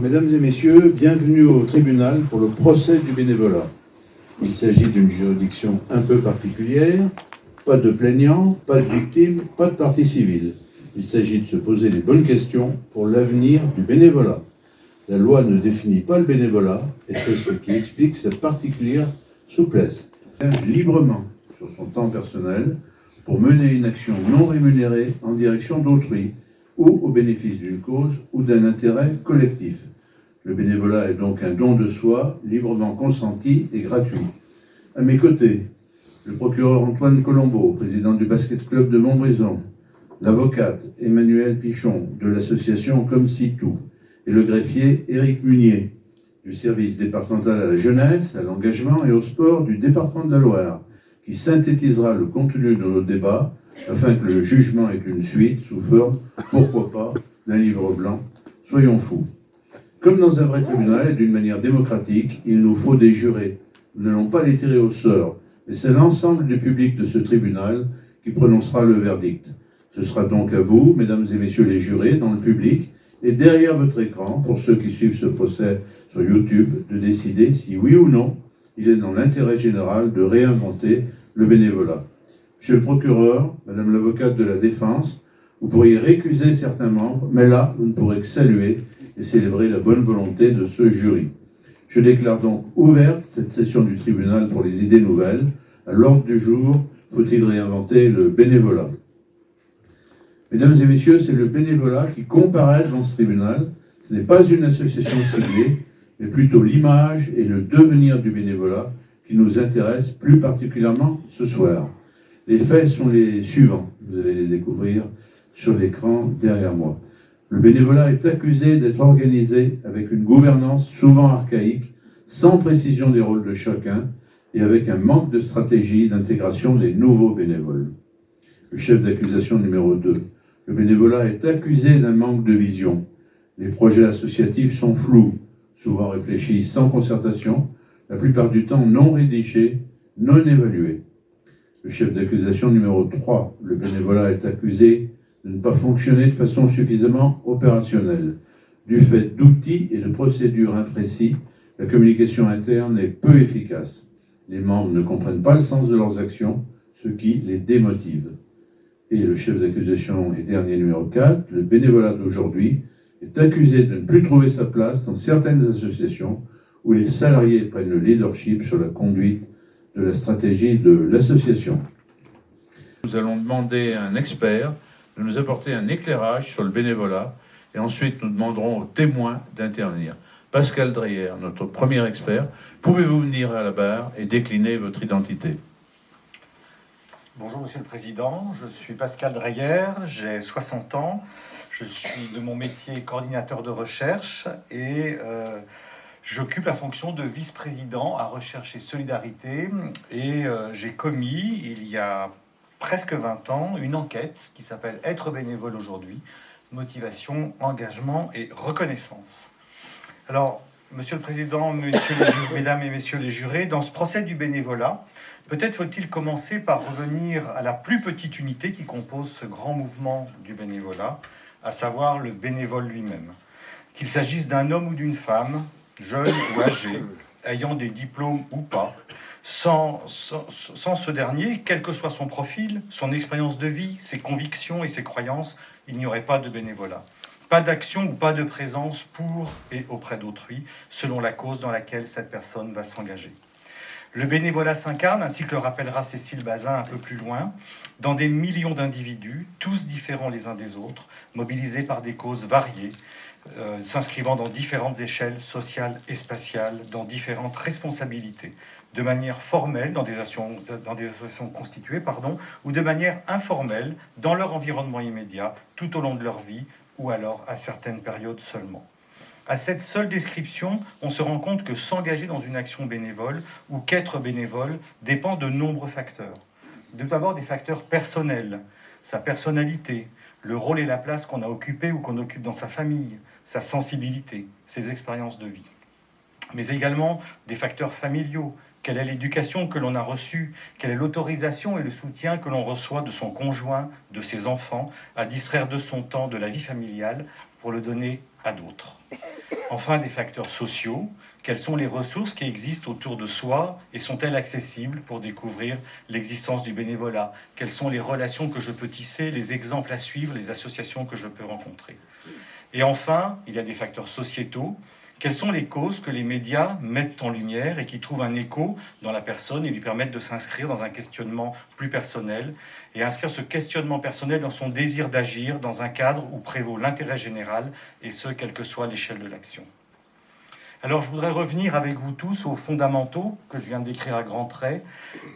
Mesdames et messieurs, bienvenue au tribunal pour le procès du bénévolat. Il s'agit d'une juridiction un peu particulière, pas de plaignant, pas de victime, pas de partie civile. Il s'agit de se poser les bonnes questions pour l'avenir du bénévolat. La loi ne définit pas le bénévolat et c'est ce qui explique sa particulière souplesse. Librement sur son temps personnel pour mener une action non rémunérée en direction d'autrui ou au bénéfice d'une cause ou d'un intérêt collectif. Le bénévolat est donc un don de soi, librement consenti et gratuit. À mes côtés, le procureur Antoine Colombo, président du basket club de Montbrison, l'avocate Emmanuelle Pichon de l'association Comme Si Tout et le greffier Éric Munier du service départemental à la jeunesse, à l'engagement et au sport du département de la Loire, qui synthétisera le contenu de nos débats afin que le jugement ait une suite sous forme, pourquoi pas, d'un livre blanc. Soyons fous. Comme dans un vrai tribunal et d'une manière démocratique, il nous faut des jurés. Nous n'allons pas les tirer au sort, mais c'est l'ensemble du public de ce tribunal qui prononcera le verdict. Ce sera donc à vous, mesdames et messieurs les jurés, dans le public, et derrière votre écran, pour ceux qui suivent ce procès sur YouTube, de décider si oui ou non, il est dans l'intérêt général de réinventer le bénévolat. Monsieur le procureur, madame l'avocate de la défense, vous pourriez récuser certains membres, mais là, vous ne pourrez que saluer et célébrer la bonne volonté de ce jury. Je déclare donc ouverte cette session du tribunal pour les idées nouvelles. À l'ordre du jour, faut-il réinventer le bénévolat? Mesdames et messieurs, c'est le bénévolat qui comparaît devant ce tribunal. Ce n'est pas une association ciblée, mais plutôt l'image et le devenir du bénévolat qui nous intéressent plus particulièrement ce soir. Les faits sont les suivants, vous allez les découvrir sur l'écran derrière moi. Le bénévolat est accusé d'être organisé avec une gouvernance souvent archaïque, sans précision des rôles de chacun et avec un manque de stratégie d'intégration des nouveaux bénévoles. Le chef d'accusation numéro 2. Le bénévolat est accusé d'un manque de vision. Les projets associatifs sont flous, souvent réfléchis sans concertation, la plupart du temps non rédigés, non évalués. Le chef d'accusation numéro 3. Le bénévolat est accusé de ne pas fonctionner de façon suffisamment opérationnelle. Du fait d'outils et de procédures imprécis, la communication interne est peu efficace. Les membres ne comprennent pas le sens de leurs actions, ce qui les démotive. Et le chef d'accusation et dernier numéro 4, le bénévolat d'aujourd'hui est accusé de ne plus trouver sa place dans certaines associations où les salariés prennent le leadership sur la conduite de la stratégie de l'association. Nous allons demander à un expert de nous apporter un éclairage sur le bénévolat et ensuite nous demanderons aux témoins d'intervenir. Pascal Dreyer, notre premier expert, pouvez-vous venir à la barre et décliner votre identité? Bonjour Monsieur le Président, je suis Pascal Dreyer, j'ai 60 ans, je suis de mon métier coordinateur de recherche et j'occupe la fonction de vice-président à Recherche et Solidarité et j'ai commis il y a presque 20 ans une enquête qui s'appelle « Être bénévole aujourd'hui, motivation, engagement et reconnaissance ». Alors, Monsieur le Président, mesdames et messieurs les jurés, dans ce procès du bénévolat, peut-être faut-il commencer par revenir à la plus petite unité qui compose ce grand mouvement du bénévolat, à savoir le bénévole lui-même. Qu'il s'agisse d'un homme ou d'une femme, jeune ou âgé, ayant des diplômes ou pas, sans ce dernier, quel que soit son profil, son expérience de vie, ses convictions et ses croyances, il n'y aurait pas de bénévolat. Pas d'action ou pas de présence pour et auprès d'autrui, selon la cause dans laquelle cette personne va s'engager. Le bénévolat s'incarne, ainsi que le rappellera Cécile Bazin un peu plus loin, dans des millions d'individus, tous différents les uns des autres, mobilisés par des causes variées, s'inscrivant dans différentes échelles sociales et spatiales, dans différentes responsabilités, de manière formelle dans des associations constituées, ou de manière informelle dans leur environnement immédiat, tout au long de leur vie, ou alors à certaines périodes seulement. À cette seule description, on se rend compte que s'engager dans une action bénévole ou qu'être bénévole dépend de nombreux facteurs. Tout d'abord des facteurs personnels, sa personnalité, le rôle et la place qu'on a occupé ou qu'on occupe dans sa famille, sa sensibilité, ses expériences de vie. Mais également des facteurs familiaux. Quelle est l'éducation que l'on a reçue? Quelle est l'autorisation et le soutien que l'on reçoit de son conjoint, de ses enfants, à distraire de son temps de la vie familiale pour le donner à d'autres. Enfin, des facteurs sociaux. Quelles sont les ressources qui existent autour de soi et sont-elles accessibles pour découvrir l'existence du bénévolat? Quelles sont les relations que je peux tisser, les exemples à suivre, les associations que je peux rencontrer? Et enfin, il y a des facteurs sociétaux. Quelles sont les causes que les médias mettent en lumière et qui trouvent un écho dans la personne et lui permettent de s'inscrire dans un questionnement plus personnel et inscrire ce questionnement personnel dans son désir d'agir dans un cadre où prévaut l'intérêt général et ce, quelle que soit l'échelle de l'action. Alors, je voudrais revenir avec vous tous aux fondamentaux que je viens de décrire à grands traits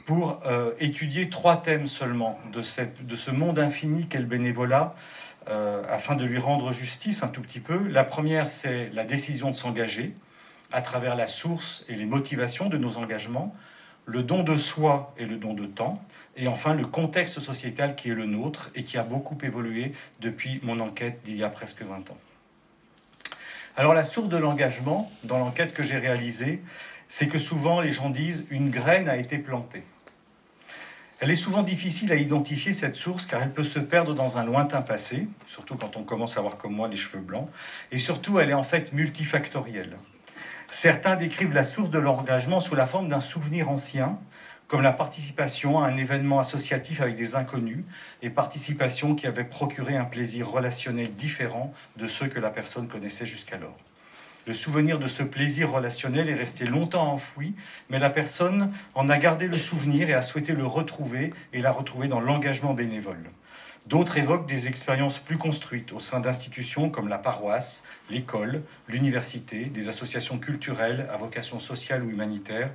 pour étudier 3 thèmes seulement de ce monde infini qu'est le bénévolat, afin de lui rendre justice un tout petit peu. La première, c'est la décision de s'engager à travers la source et les motivations de nos engagements, le don de soi et le don de temps, et enfin le contexte sociétal qui est le nôtre et qui a beaucoup évolué depuis mon enquête d'il y a presque 20 ans. Alors la source de l'engagement, dans l'enquête que j'ai réalisée, c'est que souvent les gens disent « une graine a été plantée ». Elle est souvent difficile à identifier, cette source, car elle peut se perdre dans un lointain passé, surtout quand on commence à avoir comme moi les cheveux blancs, et surtout elle est en fait multifactorielle. Certains décrivent la source de l'engagement sous la forme d'un souvenir ancien, comme la participation à un événement associatif avec des inconnus, et participation qui avait procuré un plaisir relationnel différent de ceux que la personne connaissait jusqu'alors. Le souvenir de ce plaisir relationnel est resté longtemps enfoui, mais la personne en a gardé le souvenir et a souhaité le retrouver et l'a retrouver dans l'engagement bénévole. D'autres évoquent des expériences plus construites au sein d'institutions comme la paroisse, l'école, l'université, des associations culturelles à vocation sociale ou humanitaire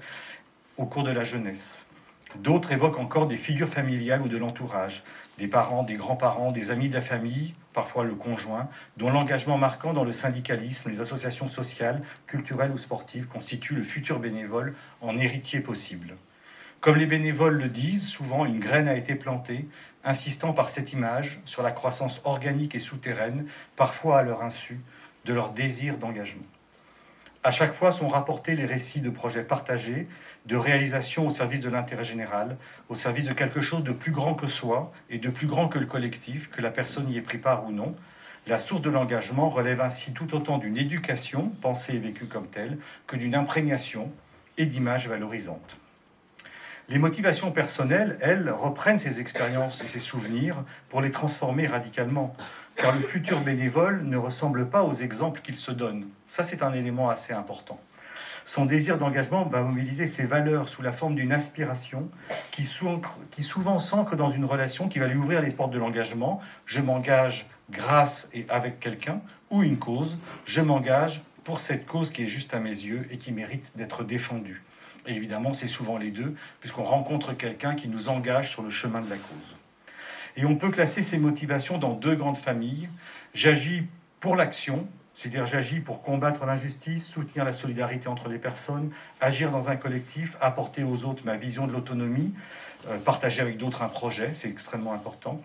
au cours de la jeunesse. D'autres évoquent encore des figures familiales ou de l'entourage, des parents, des grands-parents, des amis de la famille, parfois le conjoint, dont l'engagement marquant dans le syndicalisme, les associations sociales, culturelles ou sportives constitue le futur bénévole en héritier possible. Comme les bénévoles le disent, souvent une graine a été plantée, insistant par cette image sur la croissance organique et souterraine, parfois à leur insu, de leur désir d'engagement. À chaque fois sont rapportés les récits de projets partagés, de réalisations au service de l'intérêt général, au service de quelque chose de plus grand que soi et de plus grand que le collectif, que la personne y ait pris part ou non. La source de l'engagement relève ainsi tout autant d'une éducation, pensée et vécue comme telle, que d'une imprégnation et d'images valorisantes. Les motivations personnelles, elles, reprennent ces expériences et ces souvenirs pour les transformer radicalement, car le futur bénévole ne ressemble pas aux exemples qu'il se donne. Ça, c'est un élément assez important. Son désir d'engagement va mobiliser ses valeurs sous la forme d'une aspiration qui souvent s'ancre dans une relation qui va lui ouvrir les portes de l'engagement. Je m'engage grâce et avec quelqu'un, ou une cause. Je m'engage pour cette cause qui est juste à mes yeux et qui mérite d'être défendue. Et évidemment, c'est souvent les deux, puisqu'on rencontre quelqu'un qui nous engage sur le chemin de la cause. Et on peut classer ces motivations dans 2 grandes familles. J'agis pour l'action, c'est-à-dire j'agis pour combattre l'injustice, soutenir la solidarité entre les personnes, agir dans un collectif, apporter aux autres ma vision de l'autonomie, partager avec d'autres un projet, c'est extrêmement important.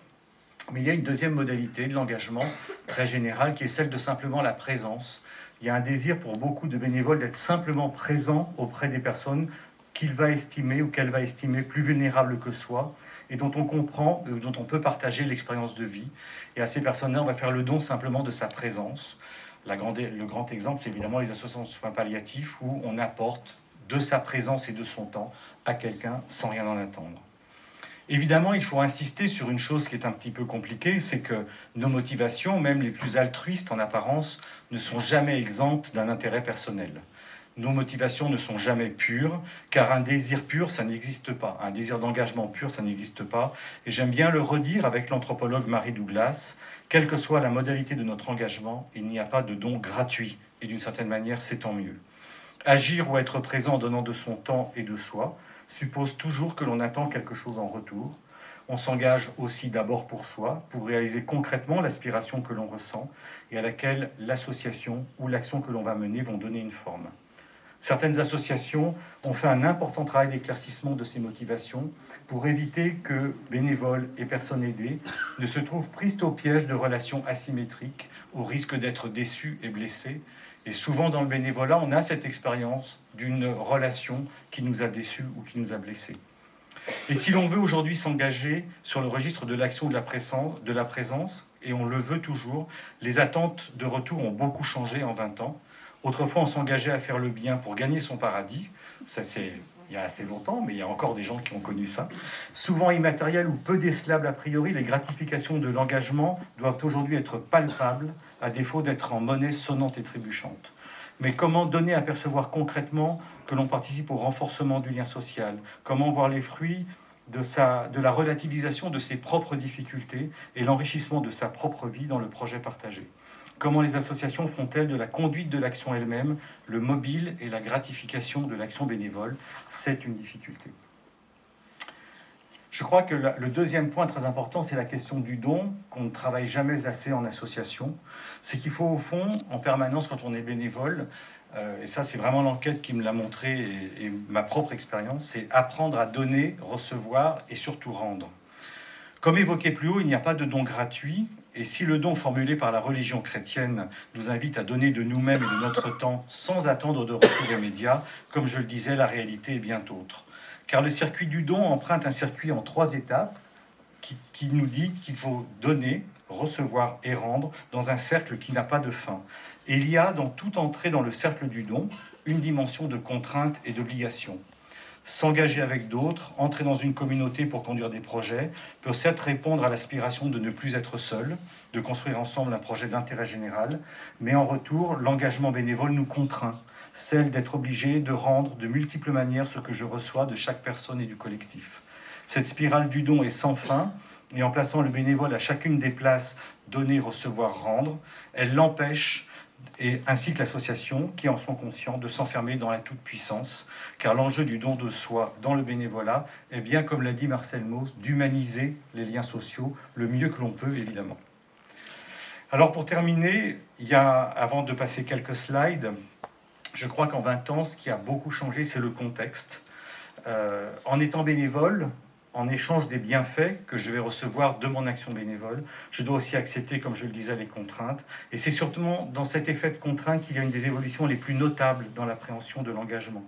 Mais il y a une deuxième modalité de l'engagement très générale qui est celle de simplement la présence. Il y a un désir pour beaucoup de bénévoles d'être simplement présent auprès des personnes qu'il va estimer ou qu'elle va estimer plus vulnérables que soi et dont on comprend, dont on peut partager l'expérience de vie. Et à ces personnes-là, on va faire le don simplement de sa présence. Le grand exemple, c'est évidemment les associations de soins palliatifs où on apporte de sa présence et de son temps à quelqu'un sans rien en attendre. Évidemment, il faut insister sur une chose qui est un petit peu compliquée, c'est que nos motivations, même les plus altruistes en apparence, ne sont jamais exemptes d'un intérêt personnel. Nos motivations ne sont jamais pures, car un désir pur, ça n'existe pas. Un désir d'engagement pur, ça n'existe pas. Et j'aime bien le redire avec l'anthropologue Mary Douglas, quelle que soit la modalité de notre engagement, il n'y a pas de don gratuit. Et d'une certaine manière, c'est tant mieux. Agir ou être présent en donnant de son temps et de soi suppose toujours que l'on attend quelque chose en retour. On s'engage aussi d'abord pour soi, pour réaliser concrètement l'aspiration que l'on ressent et à laquelle l'association ou l'action que l'on va mener vont donner une forme. Certaines associations ont fait un important travail d'éclaircissement de ces motivations pour éviter que bénévoles et personnes aidées ne se trouvent prises au piège de relations asymétriques au risque d'être déçus et blessés. Et souvent dans le bénévolat, on a cette expérience d'une relation qui nous a déçus ou qui nous a blessés. Et si l'on veut aujourd'hui s'engager sur le registre de l'action de la présence, et on le veut toujours. Les attentes de retour ont beaucoup changé en 20 ans. Autrefois, on s'engageait à faire le bien pour gagner son paradis. Ça, c'est il y a assez longtemps, mais il y a encore des gens qui ont connu ça. Souvent immatériel ou peu décelables a priori, les gratifications de l'engagement doivent aujourd'hui être palpables, à défaut d'être en monnaie sonnante et trébuchante. Mais comment donner à percevoir concrètement que l'on participe au renforcement du lien social? Comment voir les fruits de la relativisation de ses propres difficultés et l'enrichissement de sa propre vie dans le projet partagé? Comment les associations font-elles de la conduite de l'action elle-même le mobile et la gratification de l'action bénévole? C'est une difficulté. Je crois que le deuxième point très important, c'est la question du don, qu'on ne travaille jamais assez en association. C'est qu'il faut, au fond, en permanence, quand on est bénévole, et ça c'est vraiment l'enquête qui me l'a montré et ma propre expérience, c'est apprendre à donner, recevoir et surtout rendre. Comme évoqué plus haut, il n'y a pas de don gratuit, et si le don formulé par la religion chrétienne nous invite à donner de nous-mêmes et de notre temps sans attendre de retour immédiat, comme je le disais, la réalité est bien autre. Car le circuit du don emprunte un circuit en 3 étapes qui nous dit qu'il faut donner, recevoir et rendre dans un cercle qui n'a pas de fin. Et il y a dans toute entrée dans le cercle du don une dimension de contrainte et d'obligation. S'engager avec d'autres, entrer dans une communauté pour conduire des projets, peut certes répondre à l'aspiration de ne plus être seul, de construire ensemble un projet d'intérêt général, mais en retour, l'engagement bénévole nous contraint, celle d'être obligé de rendre de multiples manières ce que je reçois de chaque personne et du collectif. Cette spirale du don est sans fin, et en plaçant le bénévole à chacune des places donner, recevoir, rendre, elle l'empêche, et ainsi que l'association, qui en sont conscients, de s'enfermer dans la toute-puissance, car l'enjeu du don de soi dans le bénévolat est bien, comme l'a dit Marcel Mauss, d'humaniser les liens sociaux le mieux que l'on peut, évidemment. Alors pour terminer, avant de passer quelques slides, je crois qu'en 20 ans, ce qui a beaucoup changé, c'est le contexte. En étant bénévole, en échange des bienfaits que je vais recevoir de mon action bénévole, je dois aussi accepter, comme je le disais, les contraintes. Et c'est surtout dans cet effet de contrainte qu'il y a une des évolutions les plus notables dans l'appréhension de l'engagement.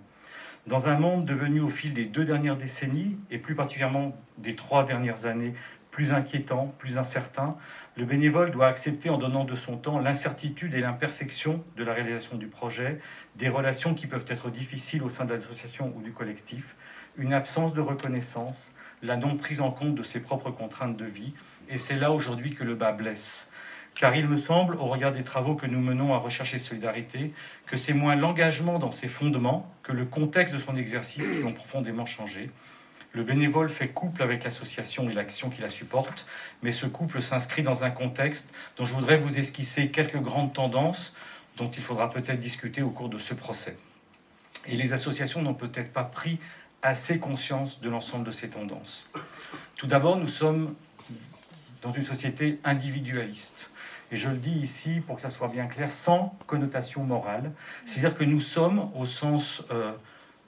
Dans un monde devenu au fil des 2 dernières décennies, et plus particulièrement des 3 dernières années, plus inquiétant, plus incertain, le bénévole doit accepter, en donnant de son temps, l'incertitude et l'imperfection de la réalisation du projet, des relations qui peuvent être difficiles au sein de l'association ou du collectif, une absence de reconnaissance, la non prise en compte de ses propres contraintes de vie, et c'est là aujourd'hui que le bas blesse. Car il me semble, au regard des travaux que nous menons à Recherche et Solidarité, que c'est moins l'engagement dans ses fondements que le contexte de son exercice qui ont profondément changé. Le bénévole fait couple avec l'association et l'action qui la supporte, mais ce couple s'inscrit dans un contexte dont je voudrais vous esquisser quelques grandes tendances dont il faudra peut-être discuter au cours de ce procès. Et les associations n'ont peut-être pas pris assez conscience de l'ensemble de ces tendances. Tout d'abord, nous sommes dans une société individualiste. Et je le dis ici pour que ça soit bien clair, sans connotation morale. C'est-à-dire que nous sommes, au sens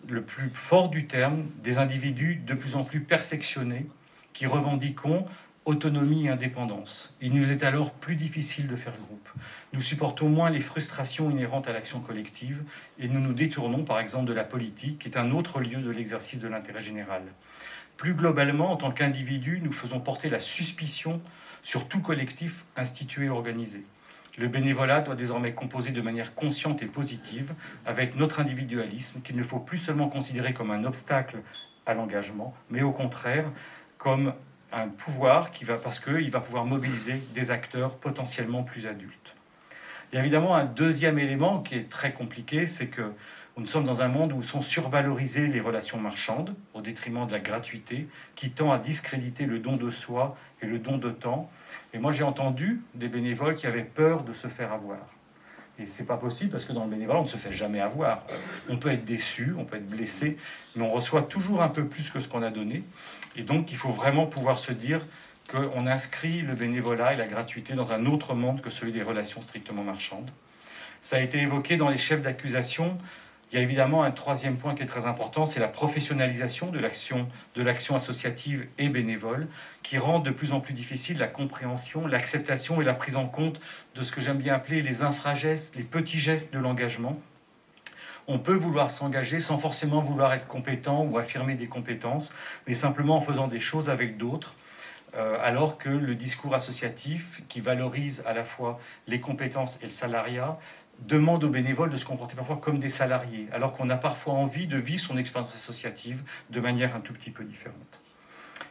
le plus fort du terme, des individus de plus en plus perfectionnés qui revendiquons autonomie et indépendance. Il nous est alors plus difficile de faire groupe. Nous supportons moins les frustrations inhérentes à l'action collective et nous nous détournons par exemple de la politique, qui est un autre lieu de l'exercice de l'intérêt général. Plus globalement, en tant qu'individus, nous faisons porter la suspicion sur tout collectif institué et organisé. Le bénévolat doit désormais composer de manière consciente et positive avec notre individualisme, qu'il ne faut plus seulement considérer comme un obstacle à l'engagement, mais au contraire comme un pouvoir parce qu'il va pouvoir mobiliser des acteurs potentiellement plus adultes. Il y a évidemment un deuxième élément qui est très compliqué, c'est que nous sommes dans un monde où sont survalorisées les relations marchandes au détriment de la gratuité, qui tend à discréditer le don de soi et le don de temps. Et moi, j'ai entendu des bénévoles qui avaient peur de se faire avoir. Et c'est pas possible parce que dans le bénévolat, on ne se fait jamais avoir. On peut être déçu, on peut être blessé, mais on reçoit toujours un peu plus que ce qu'on a donné. Et donc, il faut vraiment pouvoir se dire qu'on inscrit le bénévolat et la gratuité dans un autre monde que celui des relations strictement marchandes. Ça a été évoqué dans les chefs d'accusation. Il y a évidemment un troisième point qui est très important, c'est la professionnalisation de l'action associative et bénévole, qui rend de plus en plus difficile la compréhension, l'acceptation et la prise en compte de ce que j'aime bien appeler les infragestes, les petits gestes de l'engagement. On peut vouloir s'engager sans forcément vouloir être compétent ou affirmer des compétences, mais simplement en faisant des choses avec d'autres. alors que le discours associatif, qui valorise à la fois les compétences et le salariat, demande aux bénévoles de se comporter parfois comme des salariés, alors qu'on a parfois envie de vivre son expérience associative de manière un tout petit peu différente.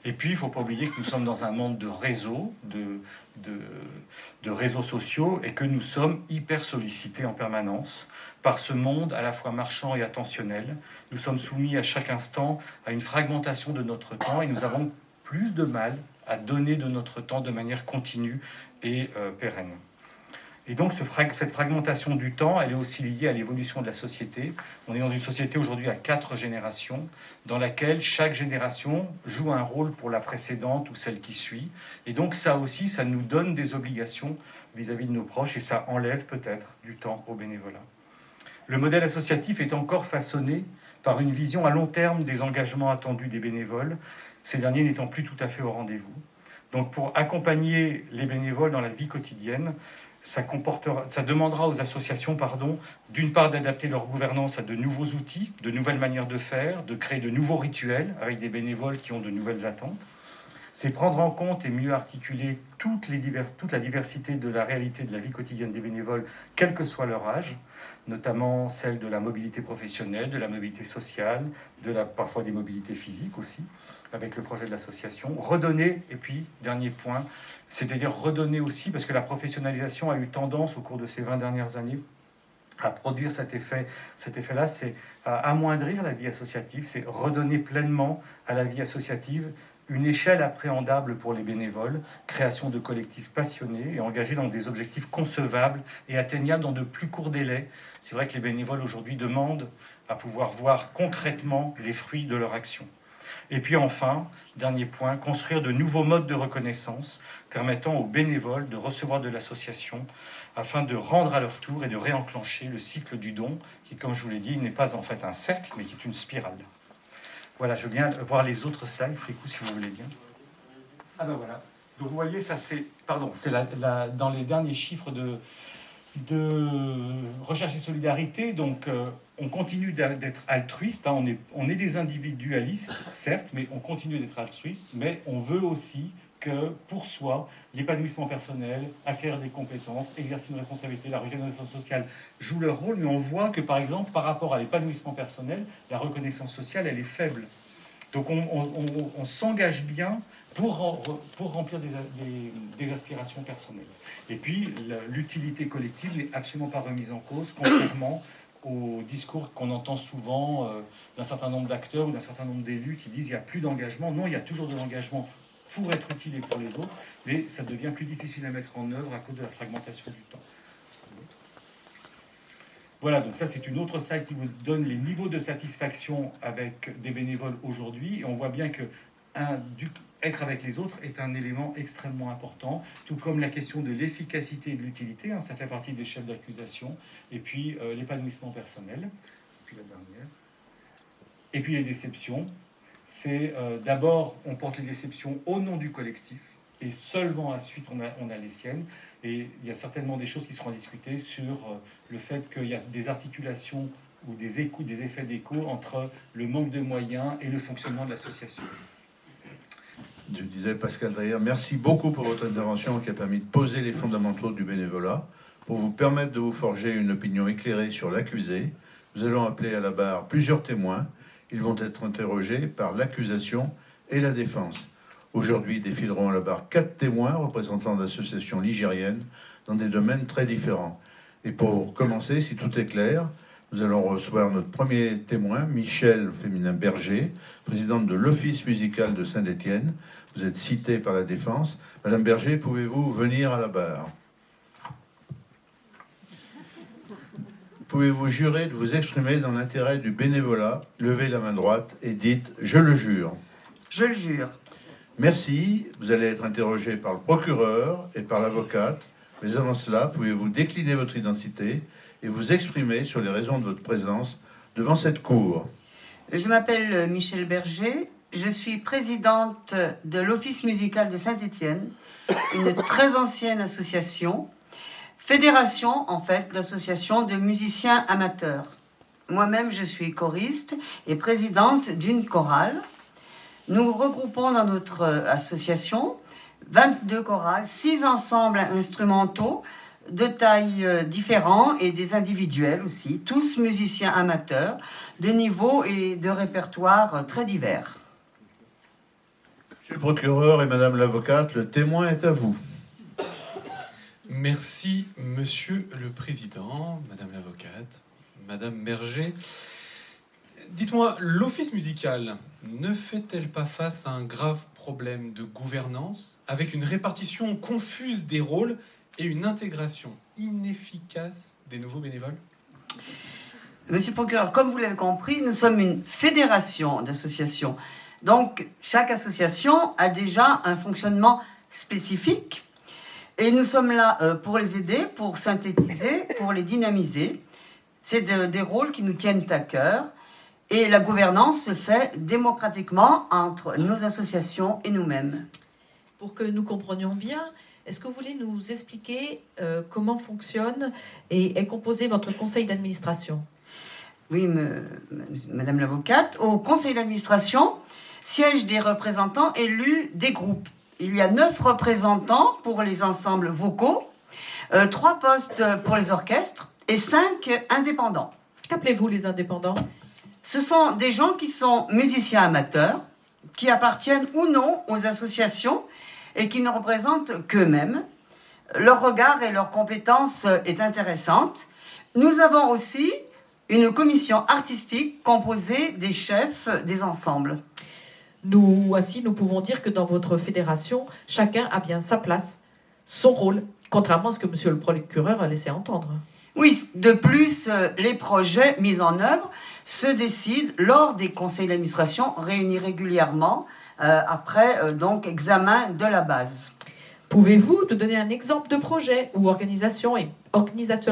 Et puis, il ne faut pas oublier que nous sommes dans un monde de réseaux, de réseaux sociaux, et que nous sommes hyper sollicités en permanence par ce monde à la fois marchand et attentionnel. Nous sommes soumis à chaque instant à une fragmentation de notre temps, et nous avons plus de mal à donner de notre temps de manière continue et pérenne. Et donc cette fragmentation du temps, elle est aussi liée à l'évolution de la société. On est dans une société aujourd'hui à 4 générations, dans laquelle chaque génération joue un rôle pour la précédente ou celle qui suit. Et donc ça aussi, ça nous donne des obligations vis-à-vis de nos proches, et ça enlève peut-être du temps au bénévolat. Le modèle associatif est encore façonné par une vision à long terme des engagements attendus des bénévoles, ces derniers n'étant plus tout à fait au rendez-vous. Donc pour accompagner les bénévoles dans la vie quotidienne, ça demandera aux associations, d'une part d'adapter leur gouvernance à de nouveaux outils, de nouvelles manières de faire, de créer de nouveaux rituels avec des bénévoles qui ont de nouvelles attentes. C'est prendre en compte et mieux articuler toute la diversité de la réalité de la vie quotidienne des bénévoles, quel que soit leur âge, notamment celle de la mobilité professionnelle, de la mobilité sociale, parfois des mobilités physiques aussi, avec le projet de l'association. Redonner, et puis, dernier point, c'est-à-dire redonner aussi, parce que la professionnalisation a eu tendance au cours de ces 20 dernières années à produire cet effet. Cet effet-là, c'est à amoindrir la vie associative, c'est redonner pleinement à la vie associative une échelle appréhendable pour les bénévoles, création de collectifs passionnés et engagés dans des objectifs concevables et atteignables dans de plus courts délais. C'est vrai que les bénévoles aujourd'hui demandent à pouvoir voir concrètement les fruits de leur action. Et puis enfin, dernier point, construire de nouveaux modes de reconnaissance permettant aux bénévoles de recevoir de l'association afin de rendre à leur tour et de réenclencher le cycle du don qui, comme je vous l'ai dit, n'est pas en fait un cercle, mais qui est une spirale. Voilà, je veux bien voir les autres slides, c'est cool si vous voulez bien. Ah ben voilà. Donc vous voyez, ça c'est, c'est dans les derniers chiffres de recherche et solidarité. Donc on continue d'être altruiste, hein, on est des individualistes, certes, mais on continue d'être altruiste, mais on veut aussi que pour soi, l'épanouissement personnel, acquérir des compétences, exercer une responsabilité, la reconnaissance sociale jouent leur rôle, mais on voit que par exemple, par rapport à l'épanouissement personnel, la reconnaissance sociale, elle est faible. Donc on s'engage bien pour remplir des aspirations personnelles. Et puis l'utilité collective n'est absolument pas remise en cause, contrairement au discours qu'on entend souvent d'un certain nombre d'acteurs ou d'un certain nombre d'élus qui disent qu'il n'y a plus d'engagement. Non, il y a toujours de l'engagement pour être utile et pour les autres, mais ça devient plus difficile à mettre en œuvre à cause de la fragmentation du temps. Voilà, donc ça c'est une autre slide qui vous donne les niveaux de satisfaction avec des bénévoles aujourd'hui. Et on voit bien que être avec les autres est un élément extrêmement important, tout comme la question de l'efficacité et de l'utilité, hein, ça fait partie des chefs d'accusation, et puis l'épanouissement personnel, et puis la dernière. Et puis les déceptions, c'est d'abord on porte les déceptions au nom du collectif, et seulement ensuite on a les siennes. Et il y a certainement des choses qui seront discutées sur le fait qu'il y a des articulations ou des effets d'écho entre le manque de moyens et le fonctionnement de l'association. Je disais Pascal Dreyer, merci beaucoup pour votre intervention qui a permis de poser les fondamentaux du bénévolat pour vous permettre de vous forger une opinion éclairée sur l'accusé. Nous allons appeler à la barre plusieurs témoins. Ils vont être interrogés par l'accusation et la défense. Aujourd'hui défileront à la barre 4 témoins représentant d'associations ligériennes dans des domaines très différents. Et pour commencer, si tout est clair, nous allons recevoir notre premier témoin, Michel Féminin Berger, présidente de l'Office musical de Saint-Étienne. Vous êtes citée par la défense. Madame Berger, pouvez-vous venir à la barre? Pouvez-vous jurer de vous exprimer dans l'intérêt du bénévolat? Levez la main droite et dites « Je le jure ». Je le jure. Merci. Vous allez être interrogé par le procureur et par l'avocate. Mais avant cela, pouvez-vous décliner votre identité et vous exprimer sur les raisons de votre présence devant cette cour? Je m'appelle Michel Berger. Je suis présidente de l'Office musical de Saint-Étienne, une très ancienne association, fédération en fait d'associations de musiciens amateurs. Moi-même, je suis choriste et présidente d'une chorale. Nous regroupons dans notre association 22 chorales, 6 ensembles instrumentaux de tailles différentes et des individuels aussi, tous musiciens amateurs, de niveau et de répertoire très divers. Monsieur le procureur et madame l'avocate, le témoin est à vous. Merci, monsieur le président, madame l'avocate, madame Berger. Dites-moi, l'office musical ne fait-elle pas face à un grave problème de gouvernance, avec une répartition confuse des rôles et une intégration inefficace des nouveaux bénévoles? Monsieur le procureur, comme vous l'avez compris, nous sommes une fédération d'associations. Donc, chaque association a déjà un fonctionnement spécifique. Et nous sommes là pour les aider, pour synthétiser, pour les dynamiser. C'est des rôles qui nous tiennent à cœur. Et la gouvernance se fait démocratiquement entre nos associations et nous-mêmes. Pour que nous comprenions bien, est-ce que vous voulez nous expliquer comment fonctionne et est composé votre conseil d'administration? Oui, madame l'avocate, au conseil d'administration siègent des représentants élus des groupes. Il y a 9 représentants pour les ensembles vocaux, 3 postes pour les orchestres et 5 indépendants. Qu'appelez-vous les indépendants? Ce sont des gens qui sont musiciens amateurs, qui appartiennent ou non aux associations et qui ne représentent qu'eux-mêmes. Leur regard et leur compétence est intéressante. Nous avons aussi une commission artistique composée des chefs des ensembles. Nous pouvons dire que dans votre fédération, chacun a bien sa place, son rôle, contrairement à ce que monsieur le procureur a laissé entendre. Oui, de plus, les projets mis en œuvre se décident lors des conseils d'administration réunis régulièrement après donc examen de la base. Pouvez-vous nous donner un exemple de projet où organisateurs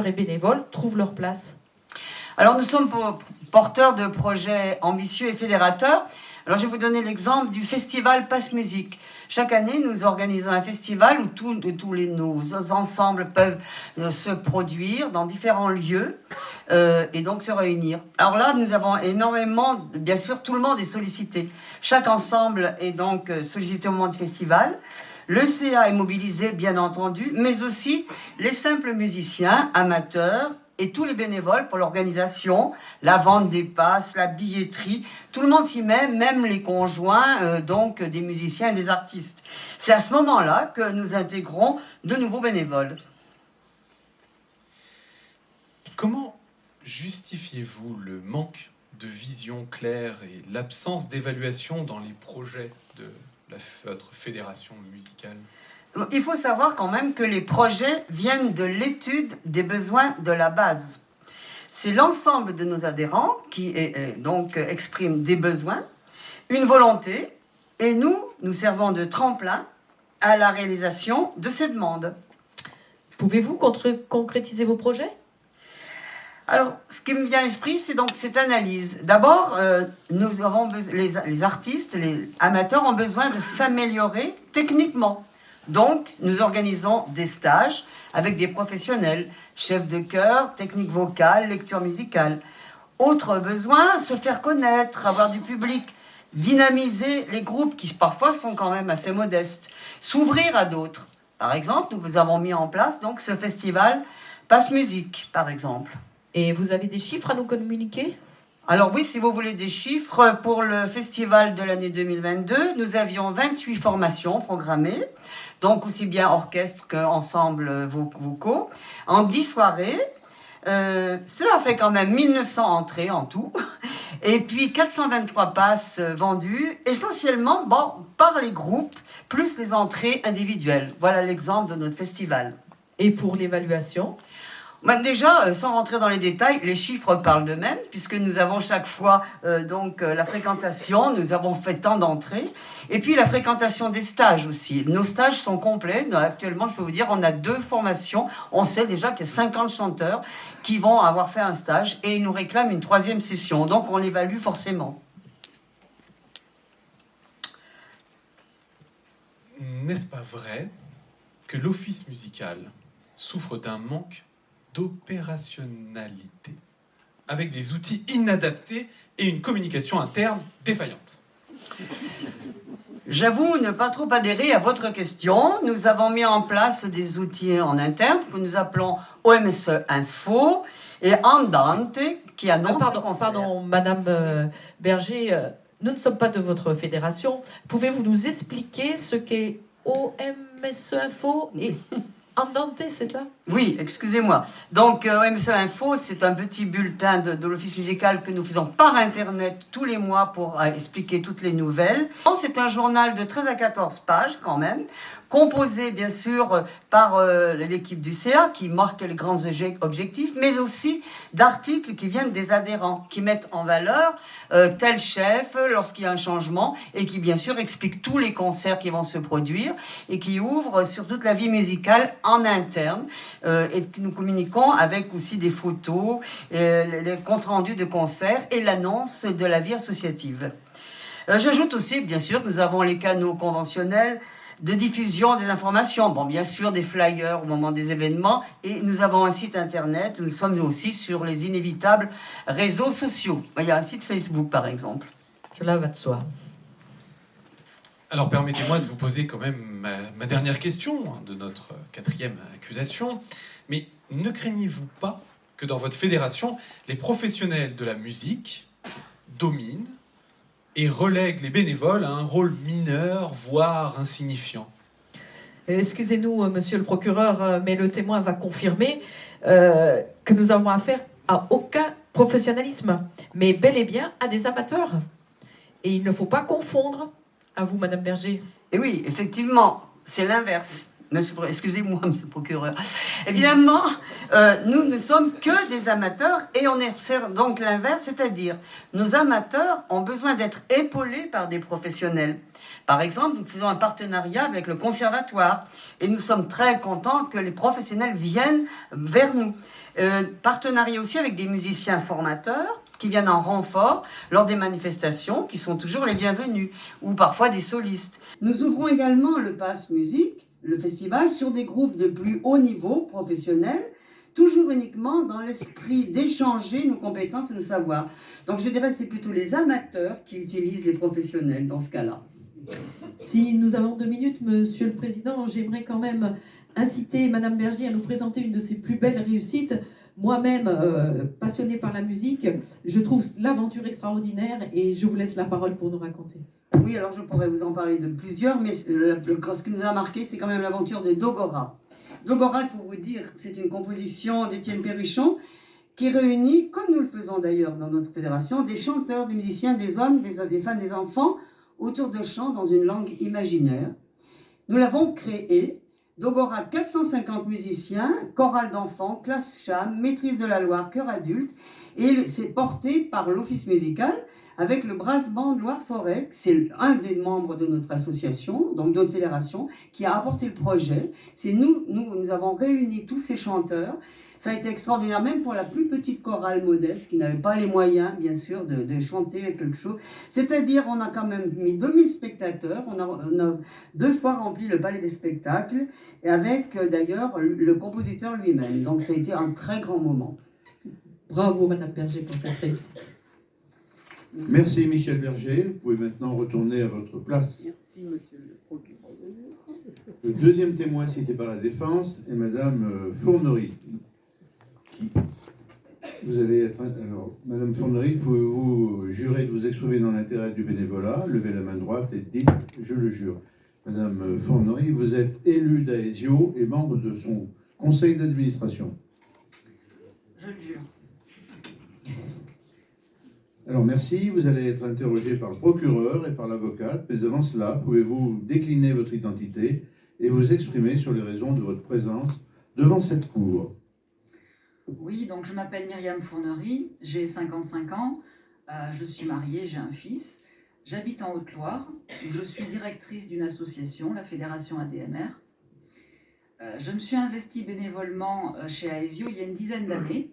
et bénévoles trouvent leur place? Alors, nous sommes porteurs de projets ambitieux et fédérateurs. Alors, je vais vous donner l'exemple du festival Passe Musique. Chaque année, nous organisons un festival où nos ensembles peuvent se produire dans différents lieux et donc se réunir. Alors là, nous avons énormément, bien sûr, tout le monde est sollicité. Chaque ensemble est donc sollicité au moment du festival. Le CA est mobilisé, bien entendu, mais aussi les simples musiciens, amateurs, et tous les bénévoles pour l'organisation, la vente des passes, la billetterie. Tout le monde s'y met, même les conjoints donc des musiciens et des artistes. C'est à ce moment-là que nous intégrons de nouveaux bénévoles. Comment justifiez-vous le manque de vision claire et l'absence d'évaluation dans les projets de votre fédération musicale? Il faut savoir quand même que les projets viennent de l'étude des besoins de la base. C'est l'ensemble de nos adhérents qui donc expriment des besoins, une volonté, et nous servons de tremplin à la réalisation de ces demandes. Pouvez-vous concrétiser vos projets? Alors, ce qui me vient à l'esprit, c'est donc cette analyse. D'abord, les artistes, les amateurs ont besoin de s'améliorer techniquement. Donc, nous organisons des stages avec des professionnels, chefs de chœur, technique vocale, lecture musicale. Autre besoin, se faire connaître, avoir du public, dynamiser les groupes qui parfois sont quand même assez modestes, s'ouvrir à d'autres. Par exemple, nous avons mis en place donc ce festival Passe Musique, par exemple. Et vous avez des chiffres à nous communiquer? Alors oui, si vous voulez des chiffres, pour le festival de l'année 2022, nous avions 28 formations programmées, donc aussi bien orchestre qu'ensemble vocaux, en 10 soirées. Ça fait quand même 1900 entrées en tout, et puis 423 passes vendues, essentiellement par les groupes, plus les entrées individuelles. Voilà l'exemple de notre festival. Et pour l'évaluation? Déjà, sans rentrer dans les détails, les chiffres parlent d'eux-mêmes, puisque nous avons chaque fois la fréquentation, nous avons fait tant d'entrées, et puis la fréquentation des stages aussi. Nos stages sont complets. Actuellement, je peux vous dire, on a 2 formations. On sait déjà qu'il y a 50 chanteurs qui vont avoir fait un stage, et ils nous réclament une 3e session. Donc, on l'évalue forcément. N'est-ce pas vrai que l'office musical souffre d'un manque d'opérationnalité, avec des outils inadaptés et une communication interne défaillante? J'avoue ne pas trop adhérer à votre question. Nous avons mis en place des outils en interne que nous appelons OMSE Info et Andante qui annoncent les concerts. Pardon, Madame Berger, nous ne sommes pas de votre fédération. Pouvez-vous nous expliquer ce qu'est OMSE Info et Andante, c'est ça? Oui, excusez-moi. Donc, OMSE Info, c'est un petit bulletin de l'Office musical que nous faisons par Internet tous les mois pour expliquer toutes les nouvelles. C'est un journal de 13 à 14 pages quand même, composé bien sûr par l'équipe du CA qui marque les grands objectifs, mais aussi d'articles qui viennent des adhérents, qui mettent en valeur tel chef lorsqu'il y a un changement et qui bien sûr expliquent tous les concerts qui vont se produire et qui ouvrent sur toute la vie musicale en interne. Et que nous communiquons avec aussi des photos, les comptes rendus de concerts et l'annonce de la vie associative. J'ajoute aussi, bien sûr, que nous avons les canaux conventionnels de diffusion des informations. Bon, bien sûr, des flyers au moment des événements. Et nous avons un site internet. Nous sommes aussi sur les inévitables réseaux sociaux. Il y a un site Facebook, par exemple. Cela va de soi. Alors permettez-moi de vous poser quand même ma dernière question de notre 4e accusation. Mais ne craignez-vous pas que dans votre fédération, les professionnels de la musique dominent et relèguent les bénévoles à un rôle mineur, voire insignifiant? Excusez-nous, monsieur le procureur, mais le témoin va confirmer que nous avons affaire à aucun professionnalisme, mais bel et bien à des amateurs. Et il ne faut pas confondre. À vous, Madame Berger. Et oui, effectivement, c'est l'inverse. Excusez-moi, monsieur le procureur. Évidemment, nous ne sommes que des amateurs et on observe donc l'inverse, c'est-à-dire nos amateurs ont besoin d'être épaulés par des professionnels. Par exemple, nous faisons un partenariat avec le conservatoire et nous sommes très contents que les professionnels viennent vers nous. Partenariat aussi avec des musiciens formateurs qui viennent en renfort lors des manifestations, qui sont toujours les bienvenus, ou parfois des solistes. Nous ouvrons également le Pass Musique, le festival, sur des groupes de plus haut niveau professionnels, toujours uniquement dans l'esprit d'échanger nos compétences et nos savoirs. Donc je dirais que c'est plutôt les amateurs qui utilisent les professionnels dans ce cas-là. Si nous avons 2 minutes, Monsieur le Président, j'aimerais quand même inciter Madame Berger à nous présenter une de ses plus belles réussites. Moi-même, passionnée par la musique, je trouve l'aventure extraordinaire et je vous laisse la parole pour nous raconter. Oui, alors je pourrais vous en parler de plusieurs, mais ce qui nous a marqué, c'est quand même l'aventure de Dogora. Dogora, il faut vous dire, c'est une composition d'Étienne Perruchon qui réunit, comme nous le faisons d'ailleurs dans notre fédération, des chanteurs, des musiciens, des hommes, des femmes, des enfants, autour de chants dans une langue imaginaire. Nous l'avons créé. Dogora, 450 musiciens, chorale d'enfants, classe cham, maîtrise de la Loire, chœur adulte, et c'est porté par l'Office musical avec le Brass Band Loire-Forêt. C'est un des membres de notre association, donc de notre fédération, qui a apporté le projet. C'est nous avons réuni tous ces chanteurs. Ça a été extraordinaire, même pour la plus petite chorale modeste, qui n'avait pas les moyens, bien sûr, de chanter quelque chose. C'est-à-dire, on a quand même mis 2000 spectateurs, on a 2 fois rempli le palais des spectacles, et avec, d'ailleurs, le compositeur lui-même. Donc, ça a été un très grand moment. Bravo, Madame Berger, pour cette réussite. Merci, Michel Berger. Vous pouvez maintenant retourner à votre place. Merci, monsieur le procureur. Le deuxième témoin cité par la défense est Madame Fournery. Vous allez être... Alors, Madame Fournery, pouvez-vous jurer de vous exprimer dans l'intérêt du bénévolat? Levez la main droite et dites « Je le jure ». Madame Fournery, vous êtes élue d'Aesio et membre de son conseil d'administration. Je le jure. Alors, merci. Vous allez être interrogé par le procureur et par l'avocate. Mais avant cela, pouvez-vous décliner votre identité et vous exprimer sur les raisons de votre présence devant cette cour? Oui, donc je m'appelle Myriam Fournery, j'ai 55 ans, je suis mariée, j'ai un fils, j'habite en Haute-Loire, où je suis directrice d'une association, la Fédération ADMR. Je me suis investie bénévolement chez Aesio il y a une dizaine d'années,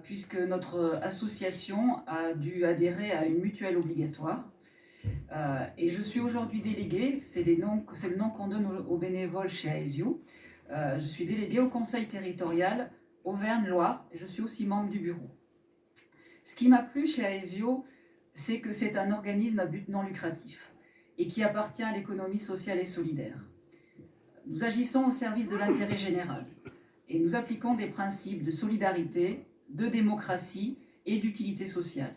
puisque notre association a dû adhérer à une mutuelle obligatoire. Et je suis aujourd'hui déléguée, c'est le nom qu'on donne aux bénévoles chez Aesio. Je suis déléguée au conseil territorial Auvergne-Loire, et je suis aussi membre du bureau. Ce qui m'a plu chez Aesio, c'est que c'est un organisme à but non lucratif. et qui appartient à l'économie sociale et solidaire. Nous agissons au service de l'intérêt général et nous appliquons des principes de solidarité, de démocratie et d'utilité sociale.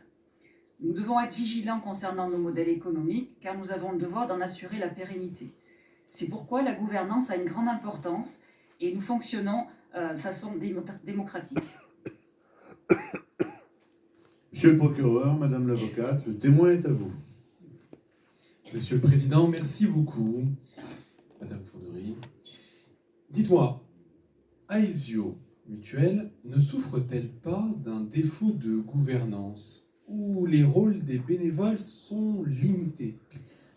Nous devons être vigilants concernant nos modèles économiques car nous avons le devoir d'en assurer la pérennité. C'est pourquoi la gouvernance a une grande importance et nous fonctionnons de façon démocratique. Monsieur le procureur, madame l'avocate, le témoin est à vous. Monsieur le Président, merci beaucoup. Madame Fournery. Dites-moi, Aesio Mutuelle ne souffre-t-elle pas d'un défaut de gouvernance où les rôles des bénévoles sont limités?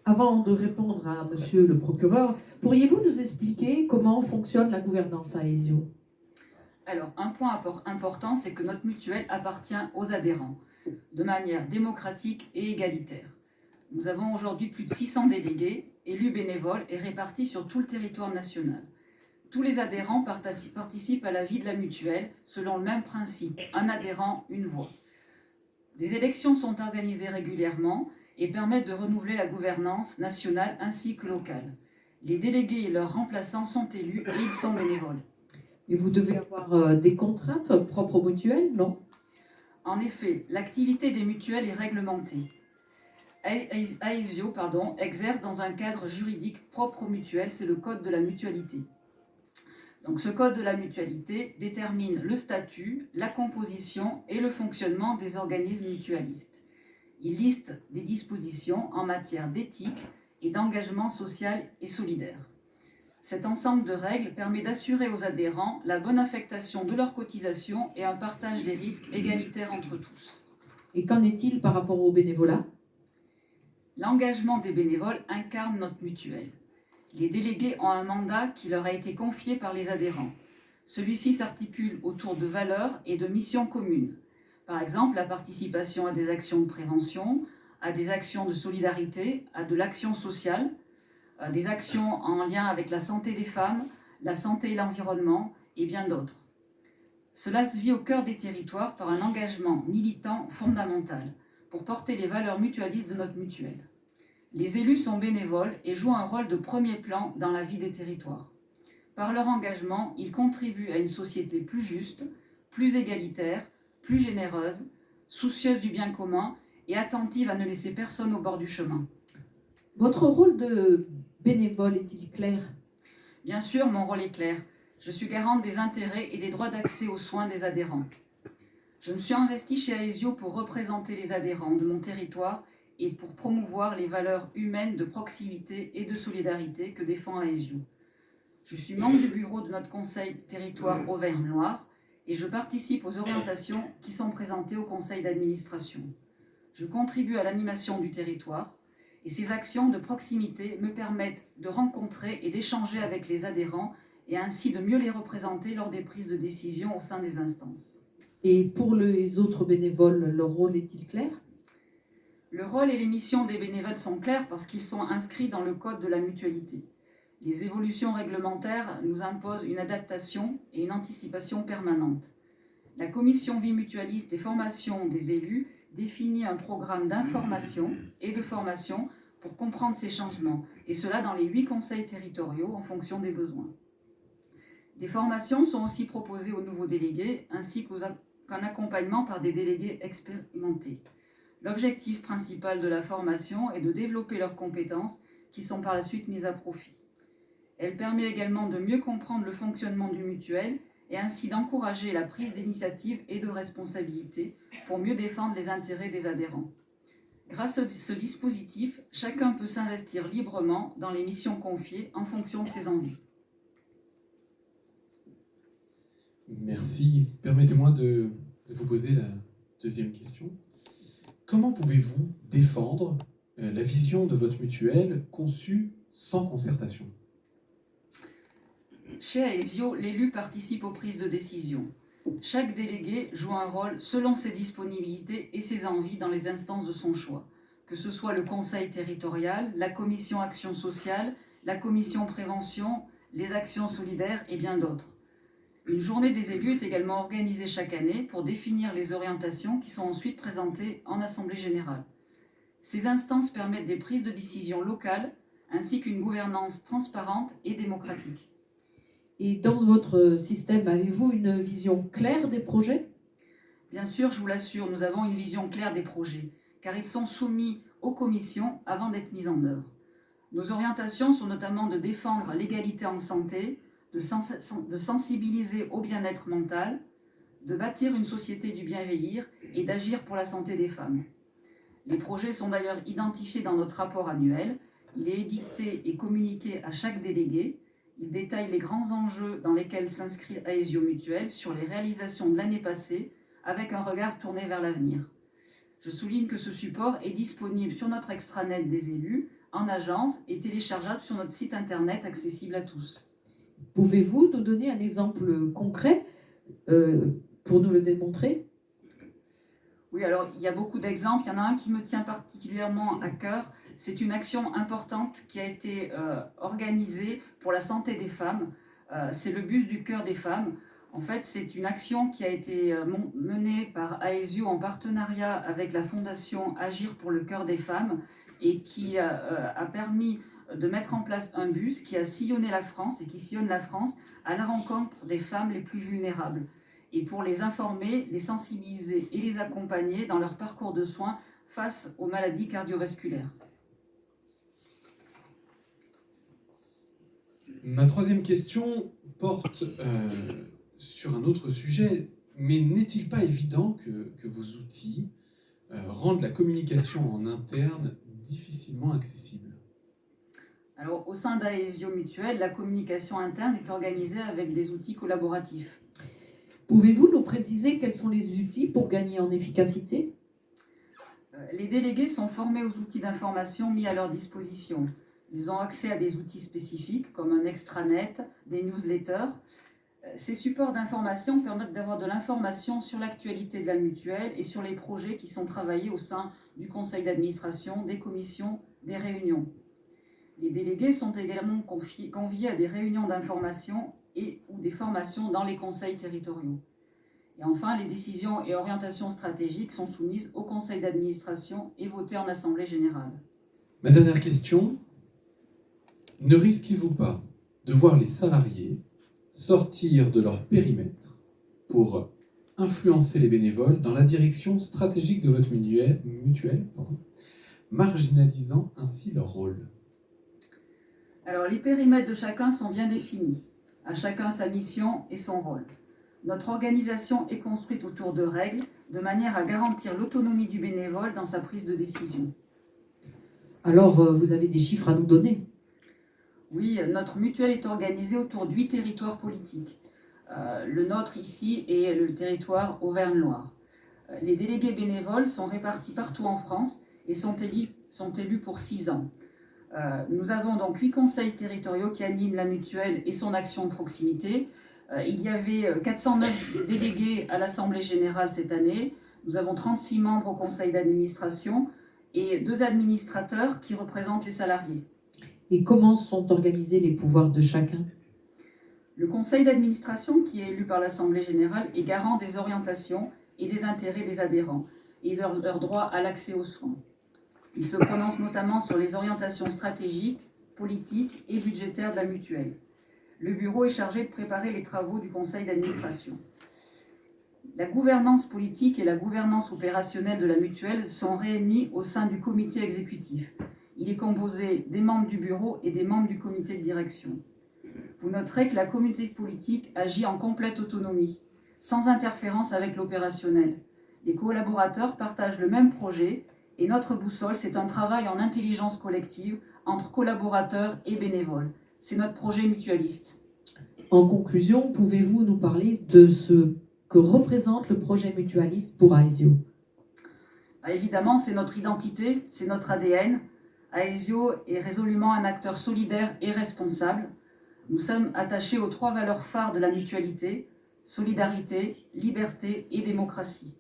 Avant de répondre à monsieur le procureur, pourriez-vous nous expliquer comment fonctionne la gouvernance à Aesio? Alors, un point important, c'est que notre mutuelle appartient aux adhérents, de manière démocratique et égalitaire. Nous avons aujourd'hui plus de 600 délégués, élus bénévoles et répartis sur tout le territoire national. Tous les adhérents participent à la vie de la mutuelle selon le même principe, un adhérent, une voix. Des élections sont organisées régulièrement et permettent de renouveler la gouvernance nationale ainsi que locale. Les délégués et leurs remplaçants sont élus et ils sont bénévoles. Mais vous devez avoir des contraintes propres aux mutuelles, non? En effet, l'activité des mutuelles est réglementée. Aesio exerce dans un cadre juridique propre aux mutuelles, c'est le Code de la mutualité. Donc ce Code de la mutualité détermine le statut, la composition et le fonctionnement des organismes mutualistes. Il liste des dispositions en matière d'éthique et d'engagement social et solidaire. Cet ensemble de règles permet d'assurer aux adhérents la bonne affectation de leurs cotisations et un partage des risques égalitaire entre tous. Et qu'en est-il par rapport au bénévolat? L'engagement des bénévoles incarne notre mutuelle. Les délégués ont un mandat qui leur a été confié par les adhérents. Celui-ci s'articule autour de valeurs et de missions communes. Par exemple, la participation à des actions de prévention, à des actions de solidarité, à de l'action sociale, des actions en lien avec la santé des femmes, la santé et l'environnement, et bien d'autres. Cela se vit au cœur des territoires par un engagement militant fondamental pour porter les valeurs mutualistes de notre mutuelle. Les élus sont bénévoles et jouent un rôle de premier plan dans la vie des territoires. Par leur engagement, ils contribuent à une société plus juste, plus égalitaire, plus généreuse, soucieuse du bien commun et attentive à ne laisser personne au bord du chemin. Votre rôle de bénévole est-il clair? Bien sûr, mon rôle est clair. Je suis garante des intérêts et des droits d'accès aux soins des adhérents. Je me suis investie chez Aesio pour représenter les adhérents de mon territoire et pour promouvoir les valeurs humaines de proximité et de solidarité que défend Aesio. Je suis membre du bureau de notre conseil territoire Auvergne-Loire et je participe aux orientations qui sont présentées au conseil d'administration. Je contribue à l'animation du territoire et ces actions de proximité me permettent de rencontrer et d'échanger avec les adhérents et ainsi de mieux les représenter lors des prises de décision au sein des instances. Et pour les autres bénévoles, leur rôle est-il clair? Le rôle et les missions des bénévoles sont clairs parce qu'ils sont inscrits dans le Code de la mutualité. Les évolutions réglementaires nous imposent une adaptation et une anticipation permanente. La commission vie mutualiste et formation des élus définit un programme d'information et de formation pour comprendre ces changements, et cela dans les 8 conseils territoriaux en fonction des besoins. Des formations sont aussi proposées aux nouveaux délégués, ainsi qu'un accompagnement par des délégués expérimentés. L'objectif principal de la formation est de développer leurs compétences qui sont par la suite mises à profit. Elle permet également de mieux comprendre le fonctionnement du mutuel et ainsi d'encourager la prise d'initiative et de responsabilité pour mieux défendre les intérêts des adhérents. Grâce à ce dispositif, chacun peut s'investir librement dans les missions confiées en fonction de ses envies. Merci. Permettez-moi de vous poser la deuxième question. Comment pouvez-vous défendre la vision de votre mutuelle conçue sans concertation? Chez Aesio, l'élu participe aux prises de décision. Chaque délégué joue un rôle selon ses disponibilités et ses envies dans les instances de son choix, que ce soit le conseil territorial, la commission action sociale, la commission prévention, les actions solidaires et bien d'autres. Une journée des élus est également organisée chaque année pour définir les orientations qui sont ensuite présentées en assemblée générale. Ces instances permettent des prises de décision locales ainsi qu'une gouvernance transparente et démocratique. Et dans votre système, avez-vous une vision claire des projets ? Bien sûr, je vous l'assure, nous avons une vision claire des projets, car ils sont soumis aux commissions avant d'être mis en œuvre. Nos orientations sont notamment de défendre l'égalité en santé, de sensibiliser au bien-être mental, de bâtir une société du bien vieillir et d'agir pour la santé des femmes. Les projets sont d'ailleurs identifiés dans notre rapport annuel. Il est édicté et communiqué à chaque délégué. Il détaille les grands enjeux dans lesquels s'inscrit Aesio Mutuelle sur les réalisations de l'année passée avec un regard tourné vers l'avenir. Je souligne que ce support est disponible sur notre extranet des élus, en agence et téléchargeable sur notre site internet accessible à tous. Pouvez-vous nous donner un exemple concret pour nous le démontrer ? Oui, alors il y a beaucoup d'exemples. Il y en a un qui me tient particulièrement à cœur. C'est une action importante qui a été organisée pour la santé des femmes. C'est le bus du cœur des femmes. En fait, c'est une action qui a été menée par Aesio en partenariat avec la fondation Agir pour le cœur des femmes et qui a permis de mettre en place un bus qui a sillonné la France et qui sillonne la France à la rencontre des femmes les plus vulnérables et pour les informer, les sensibiliser et les accompagner dans leur parcours de soins face aux maladies cardiovasculaires. Ma troisième question porte sur un autre sujet, mais n'est-il pas évident que vos outils rendent la communication en interne difficilement accessible ? Alors, au sein d'Aesio Mutuelle, la communication interne est organisée avec des outils collaboratifs. Pouvez-vous nous préciser quels sont les outils pour gagner en efficacité ? Les délégués sont formés aux outils d'information mis à leur disposition. Ils ont accès à des outils spécifiques comme un extranet, des newsletters. Ces supports d'information permettent d'avoir de l'information sur l'actualité de la mutuelle et sur les projets qui sont travaillés au sein du conseil d'administration, des commissions, des réunions. Les délégués sont également conviés à des réunions d'information ou des formations dans les conseils territoriaux. Et enfin, les décisions et orientations stratégiques sont soumises au conseil d'administration et votées en assemblée générale. Ma dernière question, ne risquez-vous pas de voir les salariés sortir de leur périmètre pour influencer les bénévoles dans la direction stratégique de votre mutuelle, marginalisant ainsi leur rôle ? Alors, les périmètres de chacun sont bien définis. À chacun sa mission et son rôle. Notre organisation est construite autour de règles de manière à garantir l'autonomie du bénévole dans sa prise de décision. Alors, vous avez des chiffres à nous donner ? Oui, notre mutuelle est organisée autour de 8 territoires politiques. Le nôtre ici est le territoire Auvergne-Loire. Les délégués bénévoles sont répartis partout en France et sont élus pour 6 ans. Nous avons donc 8 conseils territoriaux qui animent la mutuelle et son action de proximité. Il y avait 409 délégués à l'Assemblée générale cette année. Nous avons 36 membres au conseil d'administration et 2 administrateurs qui représentent les salariés. Et comment sont organisés les pouvoirs de chacun ? Le conseil d'administration, qui est élu par l'Assemblée générale, est garant des orientations et des intérêts des adhérents et de leur droit à l'accès aux soins. Il se prononce notamment sur les orientations stratégiques, politiques et budgétaires de la mutuelle. Le bureau est chargé de préparer les travaux du conseil d'administration. La gouvernance politique et la gouvernance opérationnelle de la mutuelle sont réunies au sein du comité exécutif. Il est composé des membres du bureau et des membres du comité de direction. Vous noterez que la communauté politique agit en complète autonomie, sans interférence avec l'opérationnel. Les collaborateurs partagent le même projet et notre boussole, c'est un travail en intelligence collective entre collaborateurs et bénévoles. C'est notre projet mutualiste. En conclusion, pouvez-vous nous parler de ce que représente le projet mutualiste pour Aesio ? Évidemment, c'est notre identité, c'est notre ADN. Aesio est résolument un acteur solidaire et responsable. Nous sommes attachés aux 3 valeurs phares de la mutualité, solidarité, liberté et démocratie.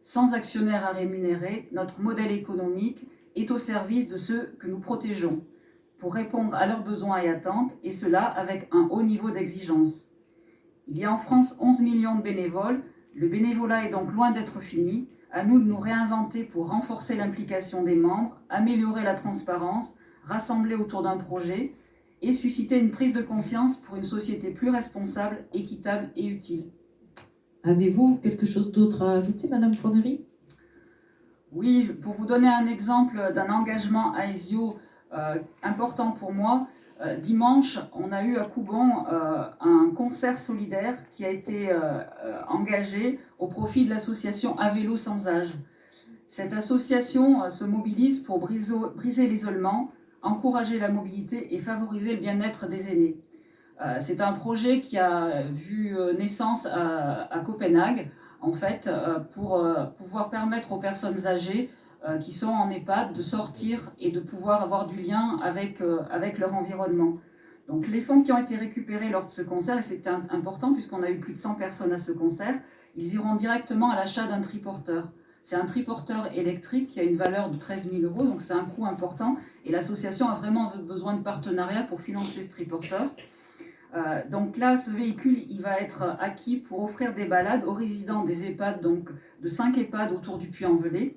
Sans actionnaires à rémunérer, notre modèle économique est au service de ceux que nous protégeons, pour répondre à leurs besoins et attentes, et cela avec un haut niveau d'exigence. Il y a en France 11 millions de bénévoles, le bénévolat est donc loin d'être fini. À nous de nous réinventer pour renforcer l'implication des membres, améliorer la transparence, rassembler autour d'un projet et susciter une prise de conscience pour une société plus responsable, équitable et utile. Avez-vous quelque chose d'autre à ajouter, Madame Fornery? Oui, pour vous donner un exemple d'un engagement AESIO important pour moi, dimanche, on a eu à Coubon un concert solidaire qui a été engagé au profit de l'association À Vélo Sans Âge. Cette association se mobilise pour briser l'isolement, encourager la mobilité et favoriser le bien-être des aînés. C'est un projet qui a vu naissance à Copenhague, en fait, pour pouvoir permettre aux personnes âgées qui sont en EHPAD de sortir et de pouvoir avoir du lien avec leur environnement. Donc les fonds qui ont été récupérés lors de ce concert, et c'était important puisqu'on a eu plus de 100 personnes à ce concert, ils iront directement à l'achat d'un triporteur. C'est un triporteur électrique qui a une valeur de 13 000 €, donc c'est un coût important, et l'association a vraiment besoin de partenariat pour financer ce triporteur. Donc là, ce véhicule, il va être acquis pour offrir des balades aux résidents des EHPAD, donc de 5 EHPAD autour du Puy-en-Velay.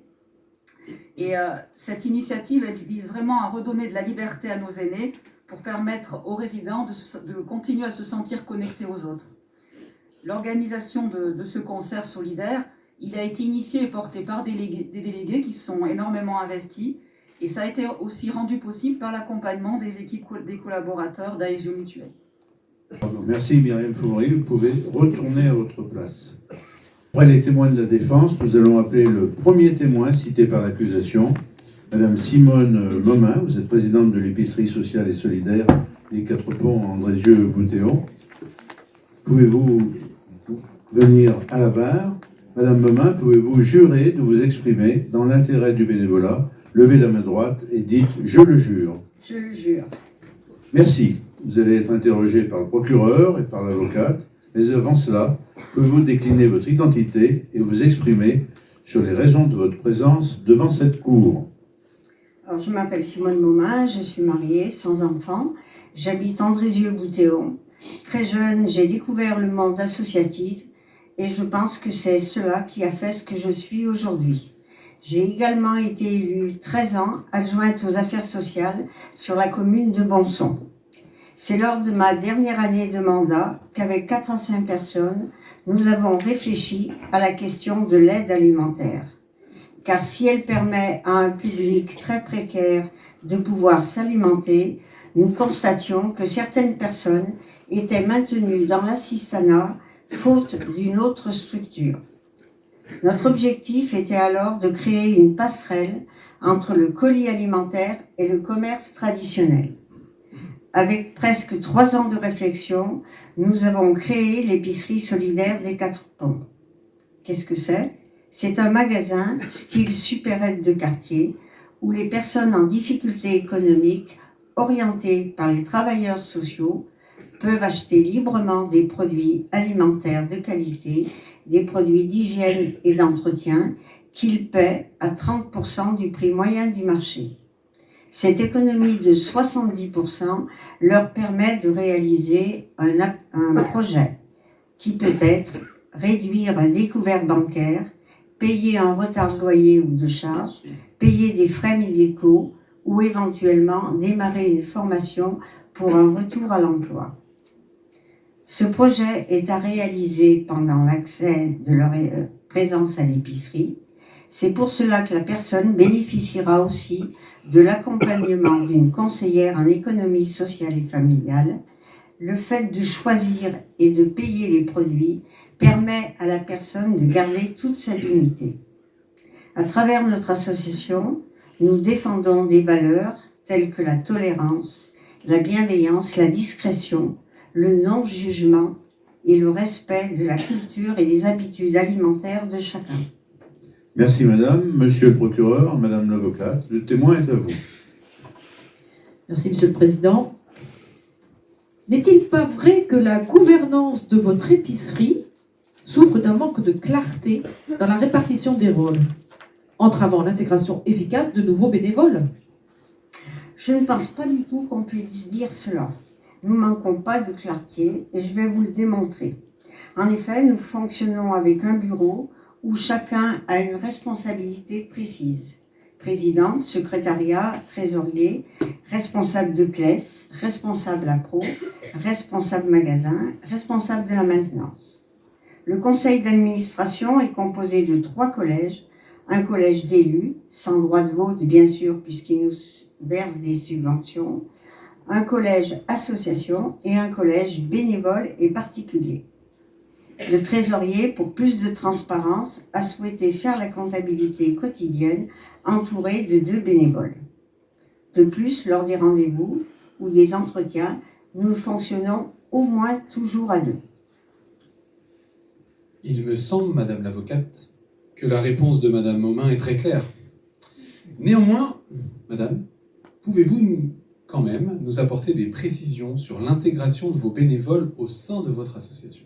Et cette initiative, elle vise vraiment à redonner de la liberté à nos aînés pour permettre aux résidents de continuer à se sentir connectés aux autres. L'organisation de ce concert solidaire, il a été initié et porté par des délégués qui se sont énormément investis, et ça a été aussi rendu possible par l'accompagnement des équipes des collaborateurs d'Aesio Mutuelle. Merci Myriam Fornery, vous pouvez retourner à votre place. Après les témoins de la défense, nous allons appeler le premier témoin cité par l'accusation, Madame Simone Momin. Vous êtes présidente de l'épicerie sociale et solidaire des Quatre Ponts Andrézieux-Boutéon. Pouvez-vous venir à la barre? Madame Momin, pouvez-vous jurer de vous exprimer dans l'intérêt du bénévolat? Levez la main droite et dites « Je le jure ». Je le jure. Merci. Vous allez être interrogé par le procureur et par l'avocate. Mais avant cela, pouvez-vous décliner votre identité et vous exprimer sur les raisons de votre présence devant cette cour? Alors, je m'appelle Simone Momin, je suis mariée, sans enfant. J'habite Andrézieux-Boutéon. Très jeune, j'ai découvert le monde associatif et je pense que c'est cela qui a fait ce que je suis aujourd'hui. J'ai également été élue 13 ans, adjointe aux affaires sociales sur la commune de Bonson. C'est lors de ma dernière année de mandat qu'avec 4 à 5 personnes, nous avons réfléchi à la question de l'aide alimentaire. Car si elle permet à un public très précaire de pouvoir s'alimenter, nous constations que certaines personnes étaient maintenues dans l'assistanat faute d'une autre structure. Notre objectif était alors de créer une passerelle entre le colis alimentaire et le commerce traditionnel. Avec presque 3 ans de réflexion, nous avons créé l'épicerie solidaire des Quatre Ponts. Qu'est-ce que c'est? C'est un magasin style supérette de quartier où les personnes en difficulté économique, orientées par les travailleurs sociaux, peuvent acheter librement des produits alimentaires de qualité, des produits d'hygiène et d'entretien qu'ils paient à 30% du prix moyen du marché. Cette économie de 70% leur permet de réaliser un projet qui peut être réduire un découvert bancaire, payer un retard de loyer ou de charge, payer des frais médicaux ou éventuellement démarrer une formation pour un retour à l'emploi. Ce projet est à réaliser pendant l'accès de leur présence à l'épicerie. C'est pour cela que la personne bénéficiera aussi de l'accompagnement d'une conseillère en économie sociale et familiale. Le fait de choisir et de payer les produits permet à la personne de garder toute sa dignité. À travers notre association, nous défendons des valeurs telles que la tolérance, la bienveillance, la discrétion, le non-jugement et le respect de la culture et des habitudes alimentaires de chacun. Merci madame, monsieur le procureur, madame l'avocate, le témoin est à vous. Merci, Monsieur le Président. N'est-il pas vrai que la gouvernance de votre épicerie souffre d'un manque de clarté dans la répartition des rôles, entravant l'intégration efficace de nouveaux bénévoles? Je ne pense pas du tout qu'on puisse dire cela. Nous ne manquons pas de clarté et je vais vous le démontrer. En effet, nous fonctionnons avec un bureau où chacun a une responsabilité précise. Présidente, secrétariat, trésorier, responsable de classe, responsable appro, responsable magasin, responsable de la maintenance. Le conseil d'administration est composé de 3 collèges, un collège d'élus, sans droit de vote bien sûr puisqu'ils nous versent des subventions, un collège association et un collège bénévole et particulier. Le trésorier, pour plus de transparence, a souhaité faire la comptabilité quotidienne entouré de 2 bénévoles. De plus, lors des rendez-vous ou des entretiens, nous fonctionnons au moins toujours à 2. Il me semble, Madame l'avocate, que la réponse de Madame Momin est très claire. Néanmoins, Madame, pouvez-vous quand même nous apporter des précisions sur l'intégration de vos bénévoles au sein de votre association ?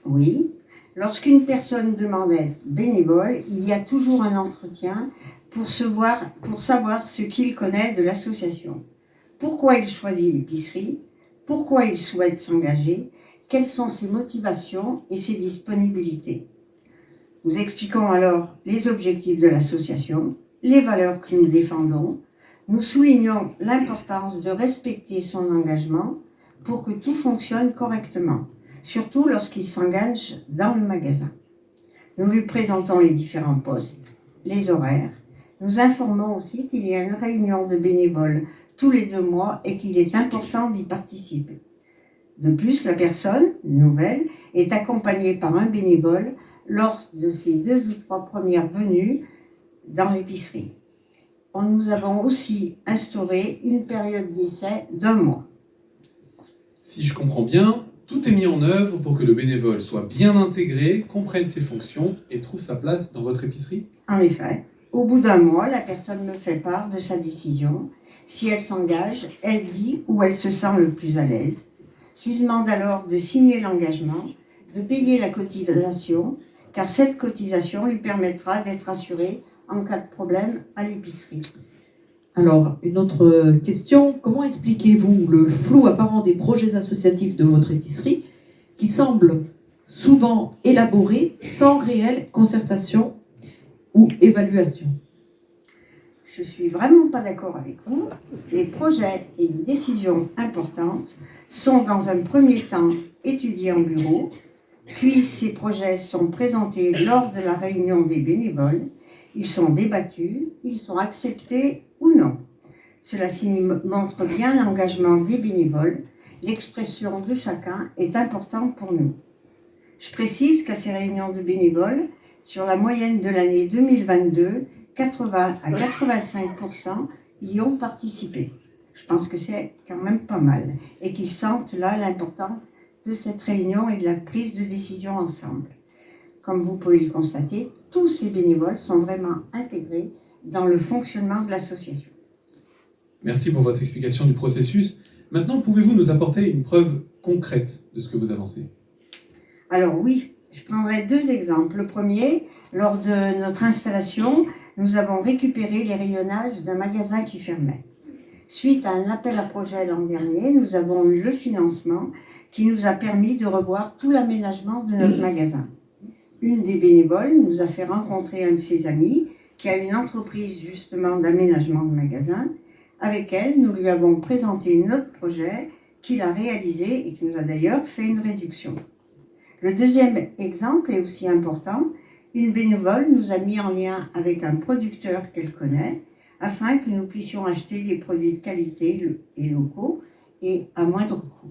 Oui, lorsqu'une personne demande à être bénévole, il y a toujours un entretien pour savoir ce qu'il connaît de l'association. Pourquoi il choisit l'épicerie ? Pourquoi il souhaite s'engager ? Quelles sont ses motivations et ses disponibilités ? Nous expliquons alors les objectifs de l'association, les valeurs que nous défendons. Nous soulignons l'importance de respecter son engagement pour que tout fonctionne correctement, surtout lorsqu'il s'engage dans le magasin. Nous lui présentons les différents postes, les horaires. Nous informons aussi qu'il y a une réunion de bénévoles tous les 2 mois et qu'il est important d'y participer. De plus, la personne nouvelle est accompagnée par un bénévole lors de ses 2 ou 3 premières venues dans l'épicerie. Nous avons aussi instauré une période d'essai d'1 mois. Si je comprends bien, tout est mis en œuvre pour que le bénévole soit bien intégré, comprenne ses fonctions et trouve sa place dans votre épicerie ? En effet, au bout d'1 mois, la personne me fait part de sa décision. Si elle s'engage, elle dit où elle se sent le plus à l'aise. Je lui demande alors de signer l'engagement, de payer la cotisation, car cette cotisation lui permettra d'être assurée en cas de problème à l'épicerie. Alors, une autre question. Comment expliquez-vous le flou apparent des projets associatifs de votre épicerie qui semblent souvent élaborés sans réelle concertation ou évaluation ? Je suis vraiment pas d'accord avec vous. Les projets et les décisions importantes sont dans un premier temps étudiés en bureau, puis ces projets sont présentés lors de la réunion des bénévoles, ils sont débattus, ils sont acceptés ou non. Cela montre bien l'engagement des bénévoles, l'expression de chacun est importante pour nous. Je précise qu'à ces réunions de bénévoles, sur la moyenne de l'année 2022, 80 à 85% y ont participé. Je pense que c'est quand même pas mal et qu'ils sentent là l'importance de cette réunion et de la prise de décision ensemble. Comme vous pouvez le constater, tous ces bénévoles sont vraiment intégrés dans le fonctionnement de l'association. Merci pour votre explication du processus. Maintenant, pouvez-vous nous apporter une preuve concrète de ce que vous avancez ? Alors oui, je prendrai 2 exemples. Le premier, lors de notre installation, nous avons récupéré les rayonnages d'un magasin qui fermait. Suite à un appel à projet l'an dernier, nous avons eu le financement qui nous a permis de revoir tout l'aménagement de notre magasin. Une des bénévoles nous a fait rencontrer un de ses amis qui a une entreprise justement d'aménagement de magasin. Avec elle, nous lui avons présenté notre projet qu'il a réalisé et qui nous a d'ailleurs fait une réduction. Le deuxième exemple est aussi important. Une bénévole nous a mis en lien avec un producteur qu'elle connaît afin que nous puissions acheter des produits de qualité et locaux et à moindre coût.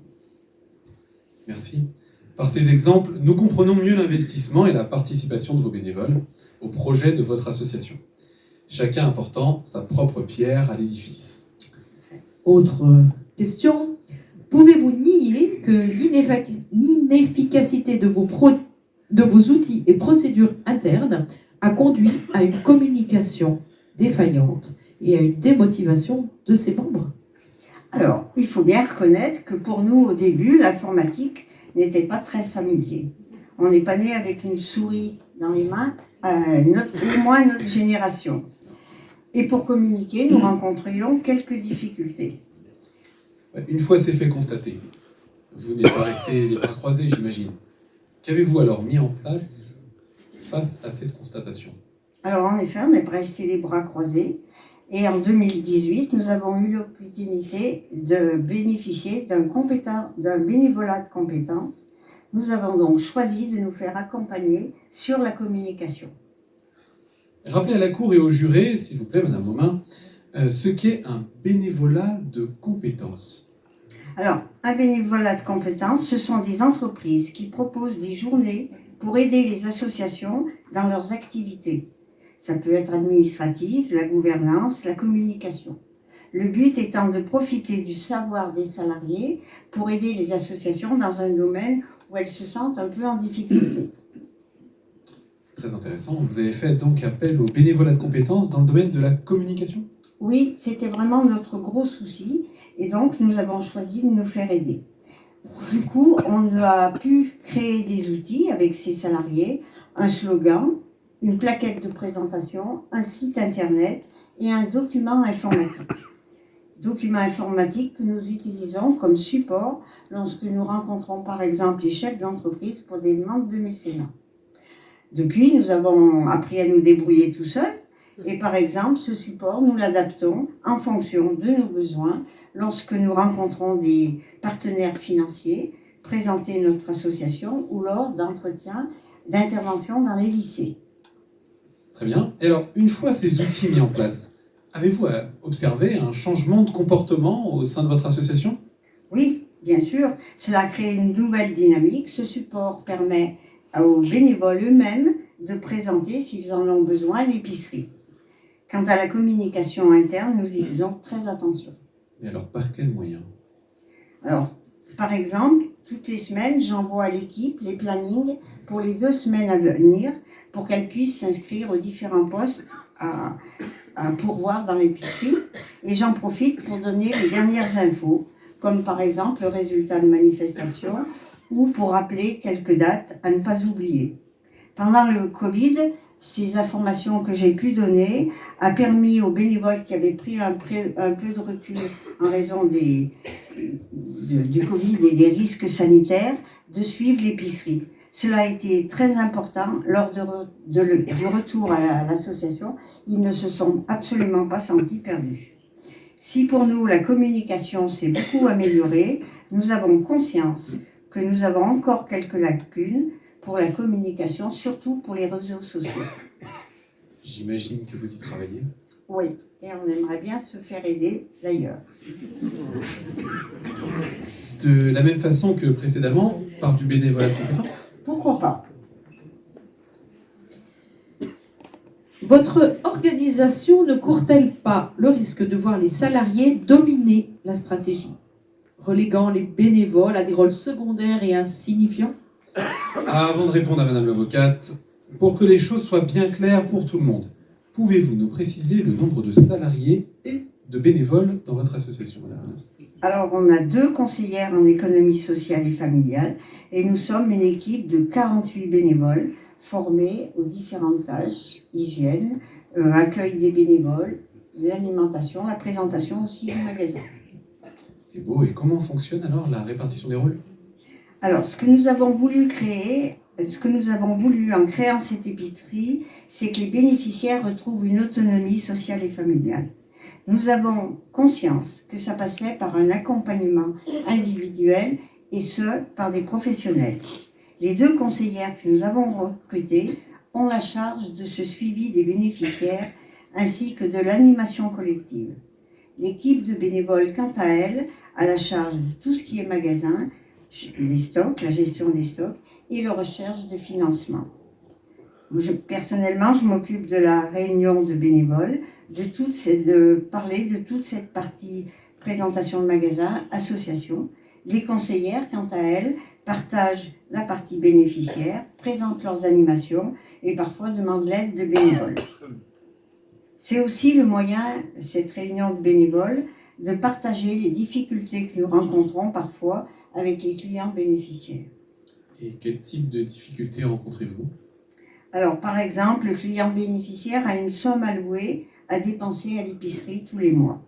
Merci. Par ces exemples, nous comprenons mieux l'investissement et la participation de vos bénévoles au projet de votre association. Chacun apportant sa propre pierre à l'édifice. Autre question. Pouvez-vous nier que l'inefficacité de vos outils et procédures internes a conduit à une communication défaillante et à une démotivation de ses membres ? Alors, il faut bien reconnaître que pour nous, au début, l'informatique n'était pas très familier. On n'est pas né avec une souris dans les mains, au moins notre génération. Et pour communiquer, nous rencontrions quelques difficultés. Une fois ces faits constatés, vous n'êtes pas resté les bras croisés, j'imagine. Qu'avez-vous alors mis en place face à cette constatation? Alors en effet, on n'est pas resté les bras croisés. Et en 2018, nous avons eu l'opportunité de bénéficier d'un bénévolat de compétences. Nous avons donc choisi de nous faire accompagner sur la communication. Rappelez à la Cour et aux jurés, s'il vous plaît, Madame Momin, ce qu'est un bénévolat de compétences. Alors, un bénévolat de compétences, ce sont des entreprises qui proposent des journées pour aider les associations dans leurs activités. Ça peut être administratif, la gouvernance, la communication. Le but étant de profiter du savoir des salariés pour aider les associations dans un domaine où elles se sentent un peu en difficulté. C'est très intéressant. Vous avez fait donc appel au bénévolat de compétences dans le domaine de la communication? Oui, c'était vraiment notre gros souci et donc nous avons choisi de nous faire aider. Du coup, on a pu créer des outils avec ces salariés, un slogan, une plaquette de présentation, un site internet et un document informatique. Document informatique que nous utilisons comme support lorsque nous rencontrons par exemple les chefs d'entreprise pour des demandes de mécénat. Depuis, nous avons appris à nous débrouiller tout seuls et par exemple, ce support, nous l'adaptons en fonction de nos besoins lorsque nous rencontrons des partenaires financiers, présenter notre association ou lors d'entretiens d'intervention dans les lycées. Très bien. Et alors, une fois ces outils mis en place, avez-vous observé un changement de comportement au sein de votre association? Oui, bien sûr, cela crée une nouvelle dynamique. Ce support permet aux bénévoles eux-mêmes de présenter, s'ils en ont besoin, l'épicerie. Quant à la communication interne, nous y faisons très attention. Et alors, par quels moyens? Alors, par exemple, toutes les semaines, j'envoie à l'équipe les plannings pour les 2 semaines à venir pour qu'elle puisse s'inscrire aux différents postes à pourvoir dans l'épicerie. Et j'en profite pour donner les dernières infos, comme par exemple le résultat de manifestation ou pour rappeler quelques dates à ne pas oublier. Pendant le Covid, ces informations que j'ai pu donner a permis aux bénévoles qui avaient pris un peu de recul en raison du Covid et des risques sanitaires de suivre l'épicerie. Cela a été très important lors du retour à l'association. Ils ne se sont absolument pas sentis perdus. Si pour nous la communication s'est beaucoup améliorée, nous avons conscience que nous avons encore quelques lacunes pour la communication, surtout pour les réseaux sociaux. J'imagine que vous y travaillez. Oui, et on aimerait bien se faire aider d'ailleurs. De la même façon que précédemment, par du bénévolat de compétences? Pourquoi pas? Votre organisation ne court-elle pas le risque de voir les salariés dominer la stratégie, reléguant les bénévoles à des rôles secondaires et insignifiants? Avant de répondre à Madame l'avocate, pour que les choses soient bien claires pour tout le monde, pouvez-vous nous préciser le nombre de salariés et de bénévoles dans votre association, Madame? Alors, on a 2 conseillères en économie sociale et familiale et nous sommes une équipe de 48 bénévoles formés aux différentes tâches, hygiène, accueil des bénévoles, l'alimentation, la présentation aussi du magasin. C'est beau. Et comment fonctionne alors la répartition des rôles? Alors, ce que nous avons voulu en créant cette épicerie, c'est que les bénéficiaires retrouvent une autonomie sociale et familiale. Nous avons conscience que ça passait par un accompagnement individuel et ce, par des professionnels. Les 2 conseillères que nous avons recrutées ont la charge de ce suivi des bénéficiaires ainsi que de l'animation collective. L'équipe de bénévoles, quant à elle, a la charge de tout ce qui est magasin, des stocks, la gestion des stocks et la recherche de financement. Personnellement, je m'occupe de la réunion de bénévoles, de parler de toute cette partie présentation de magasin, association. Les conseillères, quant à elles, partagent la partie bénéficiaire, présentent leurs animations et parfois demandent l'aide de bénévoles. C'est aussi le moyen, cette réunion de bénévoles, de partager les difficultés que nous rencontrons parfois avec les clients bénéficiaires. Et quel type de difficultés rencontrez-vous? Alors, par exemple, le client bénéficiaire a une somme allouée à dépenser à l'épicerie tous les mois.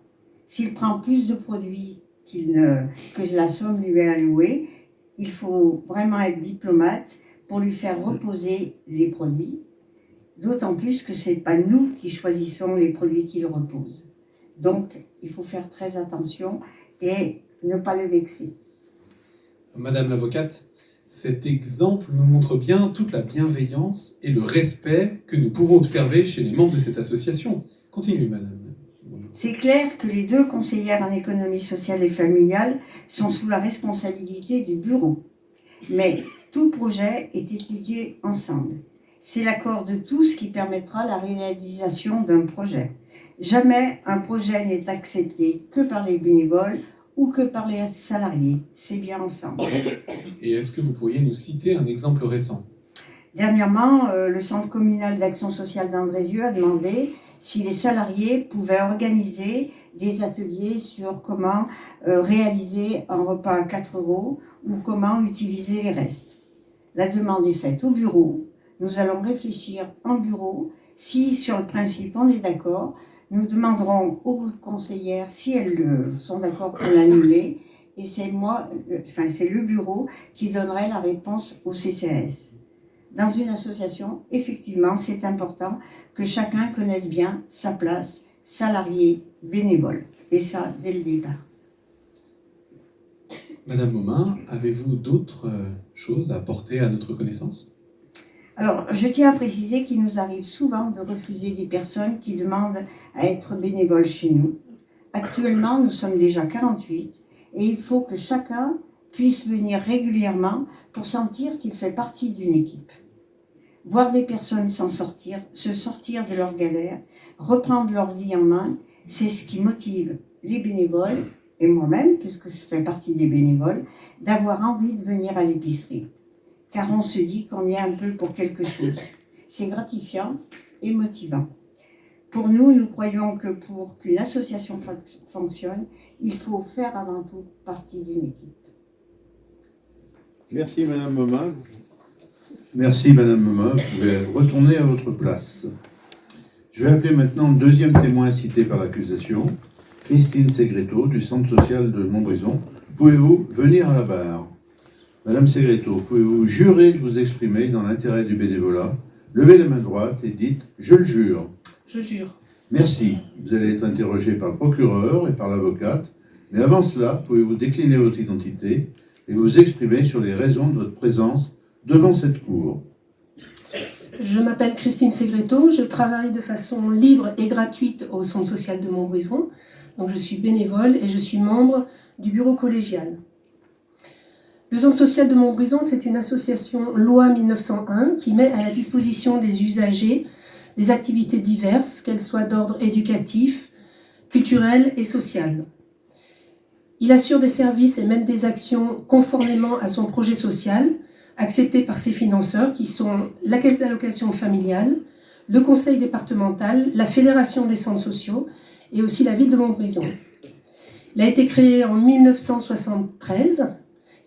S'il prend plus de produits que la somme lui est allouée, il faut vraiment être diplomate pour lui faire reposer les produits D'autant plus que ce n'est pas nous qui choisissons les produits qui le reposent. Donc, il faut faire très attention et ne pas le vexer. Madame l'avocate, cet exemple nous montre bien toute la bienveillance et le respect que nous pouvons observer chez les membres de cette association. Continuez, madame. C'est clair que les 2 conseillères en économie sociale et familiale sont sous la responsabilité du bureau. Mais tout projet est étudié ensemble. C'est l'accord de tous qui permettra la réalisation d'un projet. Jamais un projet n'est accepté que par les bénévoles ou que par les salariés. C'est bien ensemble. Et est-ce que vous pourriez nous citer un exemple récent ? Dernièrement, le Centre communal d'action sociale d'Andrézieux a demandé si les salariés pouvaient organiser des ateliers sur comment réaliser un repas à 4 € ou comment utiliser les restes. La demande est faite au bureau. Nous allons réfléchir en bureau. Si, sur le principe, on est d'accord, nous demanderons aux conseillères si elles sont d'accord pour l'annuler. Et c'est le bureau qui donnerait la réponse au CCAS. Dans une association, effectivement, c'est important que chacun connaisse bien sa place, salarié, bénévole. Et ça, dès le départ. Madame Momin, avez-vous d'autres choses à apporter à notre connaissance ? Alors, je tiens à préciser qu'il nous arrive souvent de refuser des personnes qui demandent à être bénévoles chez nous. Actuellement, nous sommes déjà 48 et il faut que chacun puisse venir régulièrement pour sentir qu'il fait partie d'une équipe. Voir des personnes s'en sortir, se sortir de leur galère, reprendre leur vie en main, c'est ce qui motive les bénévoles, et moi-même, puisque je fais partie des bénévoles, d'avoir envie de venir à l'épicerie. Car on se dit qu'on y est un peu pour quelque chose. C'est gratifiant et motivant. Pour nous, nous croyons que pour qu'une association fonctionne, il faut faire avant tout partie d'une équipe. Merci Madame Momin. Merci Madame Momin. Vous pouvez retourner à votre place. Je vais appeler maintenant le deuxième témoin cité par l'accusation, Christine Segretto, du Centre social de Montbrison. Pouvez-vous venir à la barre ? Madame Segretto, pouvez-vous jurer de vous exprimer dans l'intérêt du bénévolat ? Levez la main droite et dites « Je le jure ». Je jure. Merci. Vous allez être interrogé par le procureur et par l'avocate. Mais avant cela, pouvez-vous décliner votre identité et vous exprimer sur les raisons de votre présence devant cette cour ? Je m'appelle Christine Segretto, je travaille de façon libre et gratuite au Centre social de Montbrison. Donc je suis bénévole et je suis membre du bureau collégial. Le Centre social de Montbrison, c'est une association loi 1901 qui met à la disposition des usagers des activités diverses, qu'elles soient d'ordre éducatif, culturel et social. Il assure des services et mène des actions conformément à son projet social, accepté par ses financeurs qui sont la Caisse d'allocation familiale, le Conseil départemental, la Fédération des centres sociaux et aussi la ville de Montbrison. Il a été créé en 1973.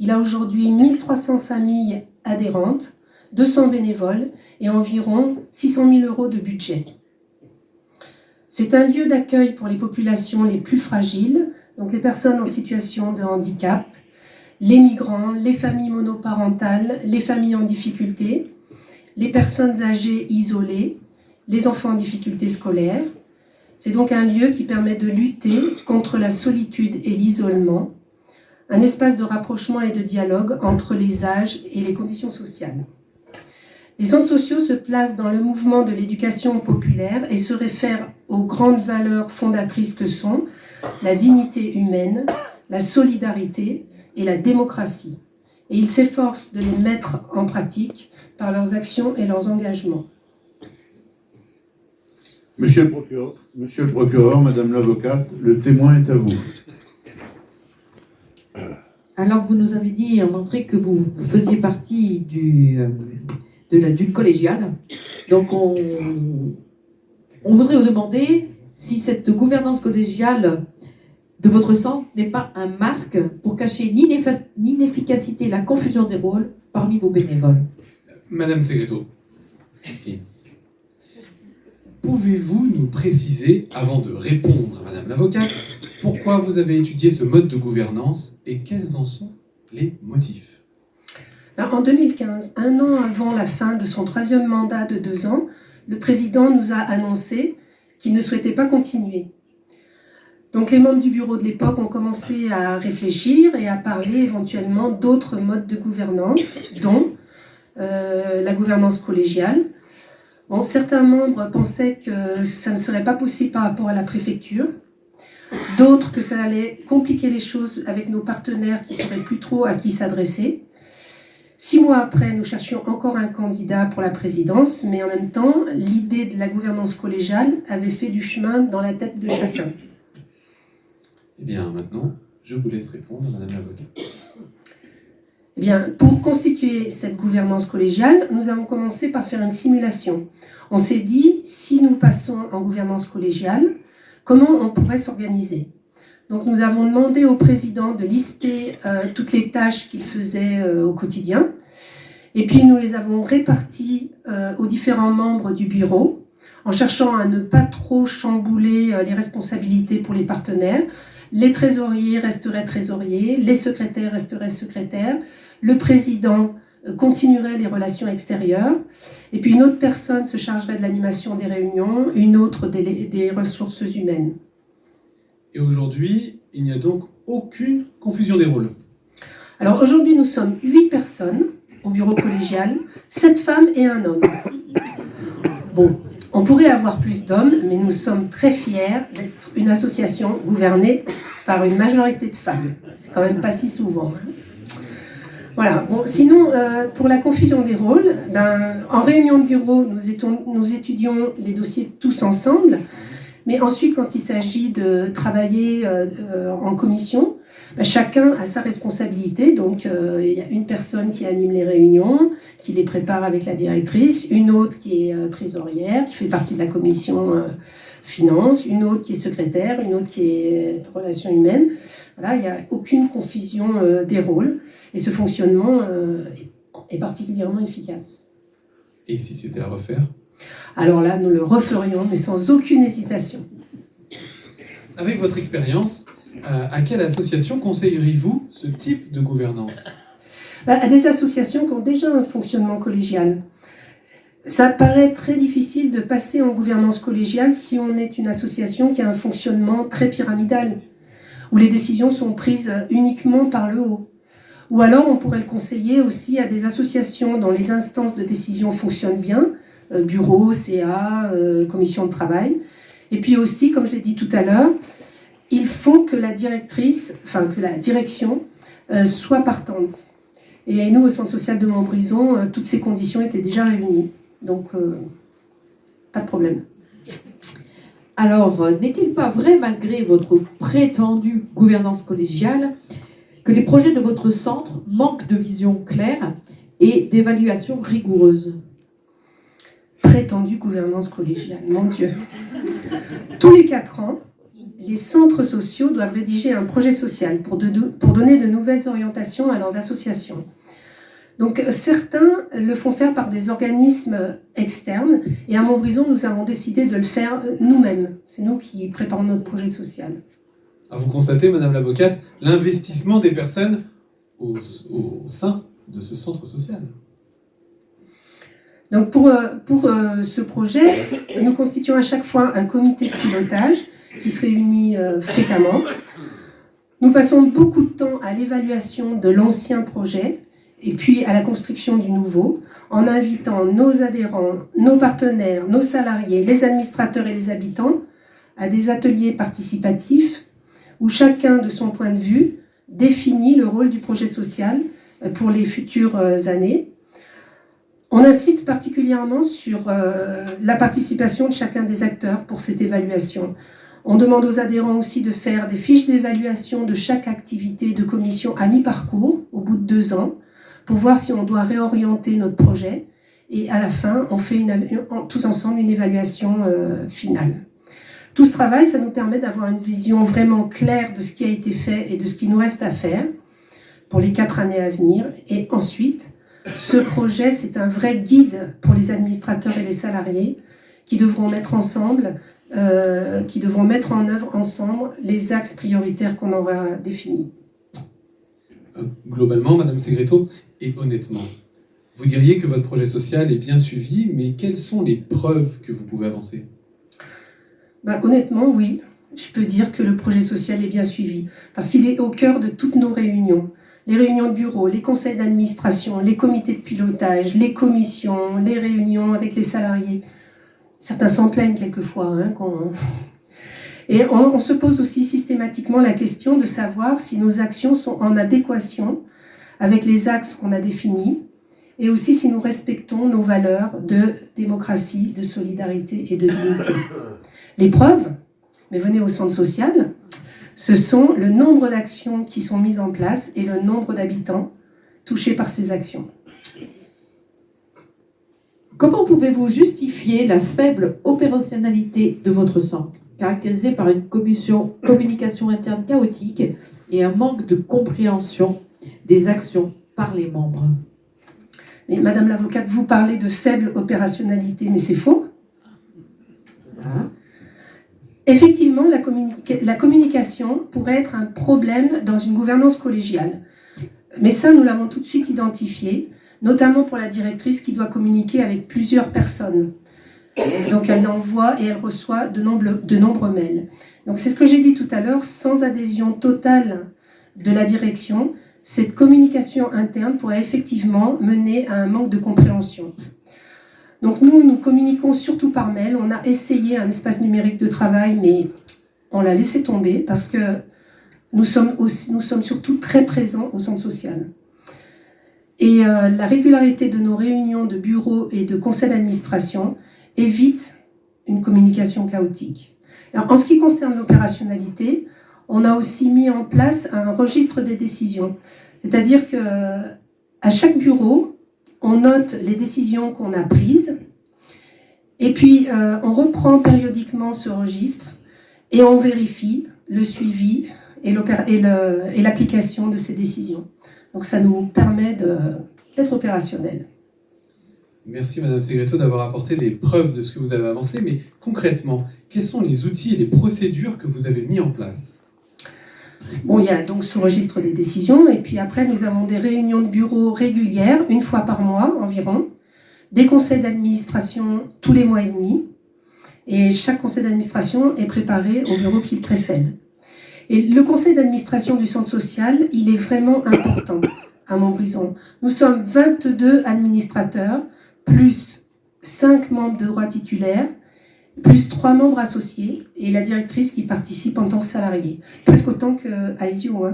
Il a aujourd'hui 1300 familles adhérentes, 200 bénévoles et environ 600 000 € de budget. C'est un lieu d'accueil pour les populations les plus fragiles, donc les personnes en situation de handicap, les migrants, les familles monoparentales, les familles en difficulté, les personnes âgées isolées, les enfants en difficulté scolaire. C'est donc un lieu qui permet de lutter contre la solitude et l'isolement, un espace de rapprochement et de dialogue entre les âges et les conditions sociales. Les centres sociaux se placent dans le mouvement de l'éducation populaire et se réfèrent aux grandes valeurs fondatrices que sont la dignité humaine, la solidarité et la démocratie. Et ils s'efforcent de les mettre en pratique par leurs actions et leurs engagements. Monsieur le procureur, Madame l'avocate, le témoin est à vous. Alors, vous nous avez dit en entrée que vous faisiez partie d'une collégiale. Donc, on voudrait vous demander si cette gouvernance collégiale de votre centre n'est pas un masque pour cacher l'inefficacité et la confusion des rôles parmi vos bénévoles. Madame Segretto, pouvez-vous nous préciser, avant de répondre à Madame l'avocate, pourquoi vous avez étudié ce mode de gouvernance et quels en sont les motifs ? Alors, en 2015, un an avant la fin de son 3e mandat de 2 ans, le président nous a annoncé qu'il ne souhaitait pas continuer. Donc les membres du bureau de l'époque ont commencé à réfléchir et à parler éventuellement d'autres modes de gouvernance, dont la gouvernance collégiale. Bon, certains membres pensaient que ça ne serait pas possible par rapport à la préfecture, d'autres que ça allait compliquer les choses avec nos partenaires qui ne sauraient plus trop à qui s'adresser. 6 mois après, nous cherchions encore un candidat pour la présidence, mais en même temps, l'idée de la gouvernance collégiale avait fait du chemin dans la tête de chacun. Eh bien, maintenant, je vous laisse répondre, Madame l'avocate. Eh bien, pour constituer cette gouvernance collégiale, nous avons commencé par faire une simulation. On s'est dit, si nous passons en gouvernance collégiale, comment on pourrait s'organiser? Donc nous avons demandé au président de lister toutes les tâches qu'il faisait au quotidien, et puis nous les avons réparties aux différents membres du bureau, en cherchant à ne pas trop chambouler les responsabilités pour les partenaires. Les trésoriers resteraient trésoriers, les secrétaires resteraient secrétaires, le président continuerait les relations extérieures, et puis une autre personne se chargerait de l'animation des réunions, une autre des ressources humaines. Et aujourd'hui, il n'y a donc aucune confusion des rôles. Alors aujourd'hui, nous sommes 8 personnes au bureau collégial, 7 femmes et un homme. Bon, on pourrait avoir plus d'hommes, mais nous sommes très fiers d'être une association gouvernée par une majorité de femmes. C'est quand même pas si souvent. Voilà. Bon, sinon, pour la confusion des rôles, en réunion de bureau, nous étudions les dossiers tous ensemble. Mais ensuite, quand il s'agit de travailler en commission, chacun a sa responsabilité. Donc, il y a une personne qui anime les réunions, qui les prépare avec la directrice, une autre qui est trésorière, qui fait partie de la commission finance, une autre qui est secrétaire, une autre qui est relations humaines. Voilà, il n'y a aucune confusion des rôles. Et ce fonctionnement est particulièrement efficace. Et si c'était à refaire ? Alors là, nous le referions, mais sans aucune hésitation. Avec votre expérience, à quelle association conseilleriez-vous ce type de gouvernance ? À des associations qui ont déjà un fonctionnement collégial. Ça paraît très difficile de passer en gouvernance collégiale si on est une association qui a un fonctionnement très pyramidal, où les décisions sont prises uniquement par le haut. Ou alors, on pourrait le conseiller aussi à des associations dont les instances de décision fonctionnent bien, bureau, CA, commission de travail. Et puis aussi, comme je l'ai dit tout à l'heure, il faut que la direction soit partante. Et nous, au Centre social de Montbrison, toutes ces conditions étaient déjà réunies. Donc, pas de problème. Alors, n'est-il pas vrai, malgré votre prétendue gouvernance collégiale, que les projets de votre centre manquent de vision claire et d'évaluation rigoureuse ? Prétendue gouvernance collégiale, mon Dieu. Tous les 4 ans, les centres sociaux doivent rédiger un projet social pour donner de nouvelles orientations à leurs associations. Donc certains le font faire par des organismes externes, et à Montbrison, nous avons décidé de le faire nous-mêmes. C'est nous qui préparons notre projet social. Alors vous constatez, Madame l'avocate, l'investissement des personnes au sein de ce centre social. Donc pour ce projet, nous constituons à chaque fois un comité de pilotage qui se réunit fréquemment. Nous passons beaucoup de temps à l'évaluation de l'ancien projet et puis à la construction du nouveau, en invitant nos adhérents, nos partenaires, nos salariés, les administrateurs et les habitants à des ateliers participatifs où chacun, de son point de vue, définit le rôle du projet social pour les futures années. On insiste particulièrement sur la participation de chacun des acteurs pour cette évaluation. On demande aux adhérents aussi de faire des fiches d'évaluation de chaque activité de commission à mi-parcours, au bout de 2 ans, pour voir si on doit réorienter notre projet. Et à la fin, on fait tous ensemble une évaluation finale. Tout ce travail, ça nous permet d'avoir une vision vraiment claire de ce qui a été fait et de ce qui nous reste à faire pour les 4 années à venir. Et ensuite, ce projet, c'est un vrai guide pour les administrateurs et les salariés qui devront mettre en œuvre ensemble les axes prioritaires qu'on aura définis. Globalement, Madame Segretto, et honnêtement, Vous diriez que votre projet social est bien suivi, mais quelles sont les preuves que vous pouvez avancer? Honnêtement, oui. Je peux dire que le projet social est bien suivi, parce qu'il est au cœur de toutes nos réunions. Les réunions de bureau, les conseils d'administration, les comités de pilotage, les commissions, les réunions avec les salariés. Certains s'en plaignent quelquefois. Et on se pose aussi systématiquement la question de savoir si nos actions sont en adéquation avec les axes qu'on a définis, et aussi si nous respectons nos valeurs de démocratie, de solidarité et de dignité. Les preuves, mais venez au centre social, ce sont le nombre d'actions qui sont mises en place et le nombre d'habitants touchés par ces actions. Comment pouvez-vous justifier la faible opérationnalité de votre centre, caractérisée par une communication interne chaotique et un manque de compréhension des actions par les membres? Et Madame l'avocate, vous parlez de faible opérationnalité, mais c'est faux. Effectivement, la communication pourrait être un problème dans une gouvernance collégiale. Mais ça, nous l'avons tout de suite identifié, notamment pour la directrice qui doit communiquer avec plusieurs personnes. Donc elle envoie et elle reçoit de nombreux mails. Donc c'est ce que j'ai dit tout à l'heure, sans adhésion totale de la direction, cette communication interne pourrait effectivement mener à un manque de compréhension. Donc nous communiquons surtout par mail. On a essayé un espace numérique de travail, mais on l'a laissé tomber parce que nous sommes surtout très présents au centre social. Et la régularité de nos réunions de bureau et de conseil d'administration évite une communication chaotique. Alors, en ce qui concerne l'opérationnalité, on a aussi mis en place un registre des décisions. C'est-à-dire qu'à chaque bureau, on note les décisions qu'on a prises et puis on reprend périodiquement ce registre et on vérifie le suivi et l'application de ces décisions. Donc ça nous permet d'être opérationnels. Merci Madame Segretto d'avoir apporté les preuves de ce que vous avez avancé, mais concrètement, quels sont les outils et les procédures que vous avez mis en place? Bon, il y a donc ce registre des décisions, et puis après, nous avons des réunions de bureau régulières, une fois par mois environ, des conseils d'administration tous les mois et demi, et chaque conseil d'administration est préparé au bureau qui le précède. Et le conseil d'administration du centre social, il est vraiment important à Montbrison. Nous sommes 22 administrateurs, plus 5 membres de droit titulaire, plus 3 membres associés et la directrice qui participe en tant que salariée. Presque autant qu'à Isio.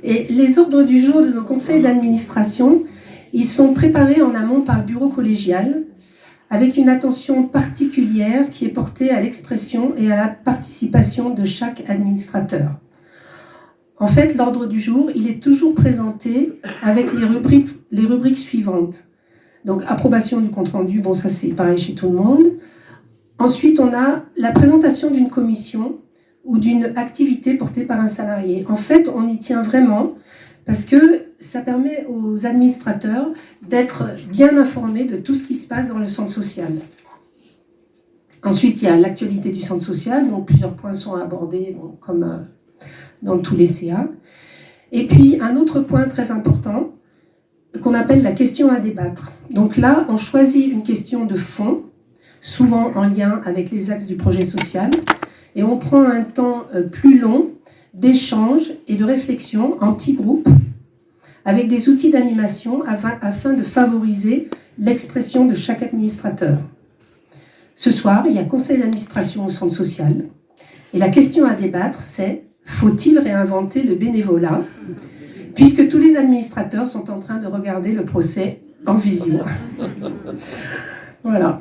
Et les ordres du jour de nos conseils d'administration, ils sont préparés en amont par le bureau collégial avec une attention particulière qui est portée à l'expression et à la participation de chaque administrateur. En fait, l'ordre du jour, il est toujours présenté avec les rubriques suivantes. Donc, approbation du compte-rendu, bon, ça c'est pareil chez tout le monde. Ensuite, on a la présentation d'une commission ou d'une activité portée par un salarié. En fait, on y tient vraiment parce que ça permet aux administrateurs d'être bien informés de tout ce qui se passe dans le centre social. Ensuite, il y a l'actualité du centre social, donc plusieurs points sont abordés, bon, comme dans tous les CA. Et puis, un autre point très important, qu'on appelle la question à débattre. Donc là, on choisit une question de fond, souvent en lien avec les axes du projet social, et on prend un temps plus long d'échange et de réflexion en petits groupes, avec des outils d'animation afin de favoriser l'expression de chaque administrateur. Ce soir, il y a conseil d'administration au centre social, et la question à débattre, c'est « Faut-il réinventer le bénévolat ?» puisque tous les administrateurs sont en train de regarder le procès en visio. Voilà.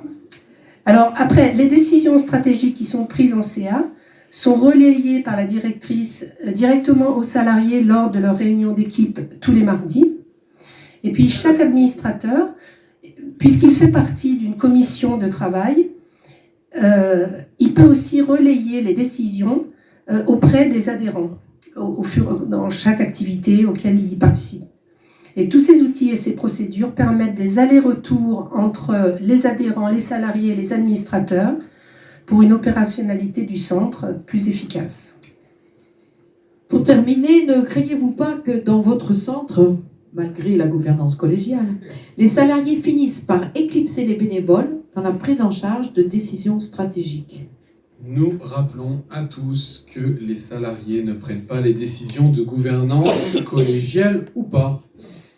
Alors après, les décisions stratégiques qui sont prises en CA sont relayées par la directrice directement aux salariés lors de leur réunion d'équipe tous les mardis. Et puis chaque administrateur, puisqu'il fait partie d'une commission de travail, il peut aussi relayer les décisions auprès des adhérents dans chaque activité auquel il participe. Et tous ces outils et ces procédures permettent des allers-retours entre les adhérents, les salariés et les administrateurs pour une opérationnalité du centre plus efficace. Pour terminer, ne craignez-vous pas que dans votre centre, malgré la gouvernance collégiale, les salariés finissent par éclipser les bénévoles dans la prise en charge de décisions stratégiques. Nous rappelons à tous que les salariés ne prennent pas les décisions de gouvernance collégiale ou pas.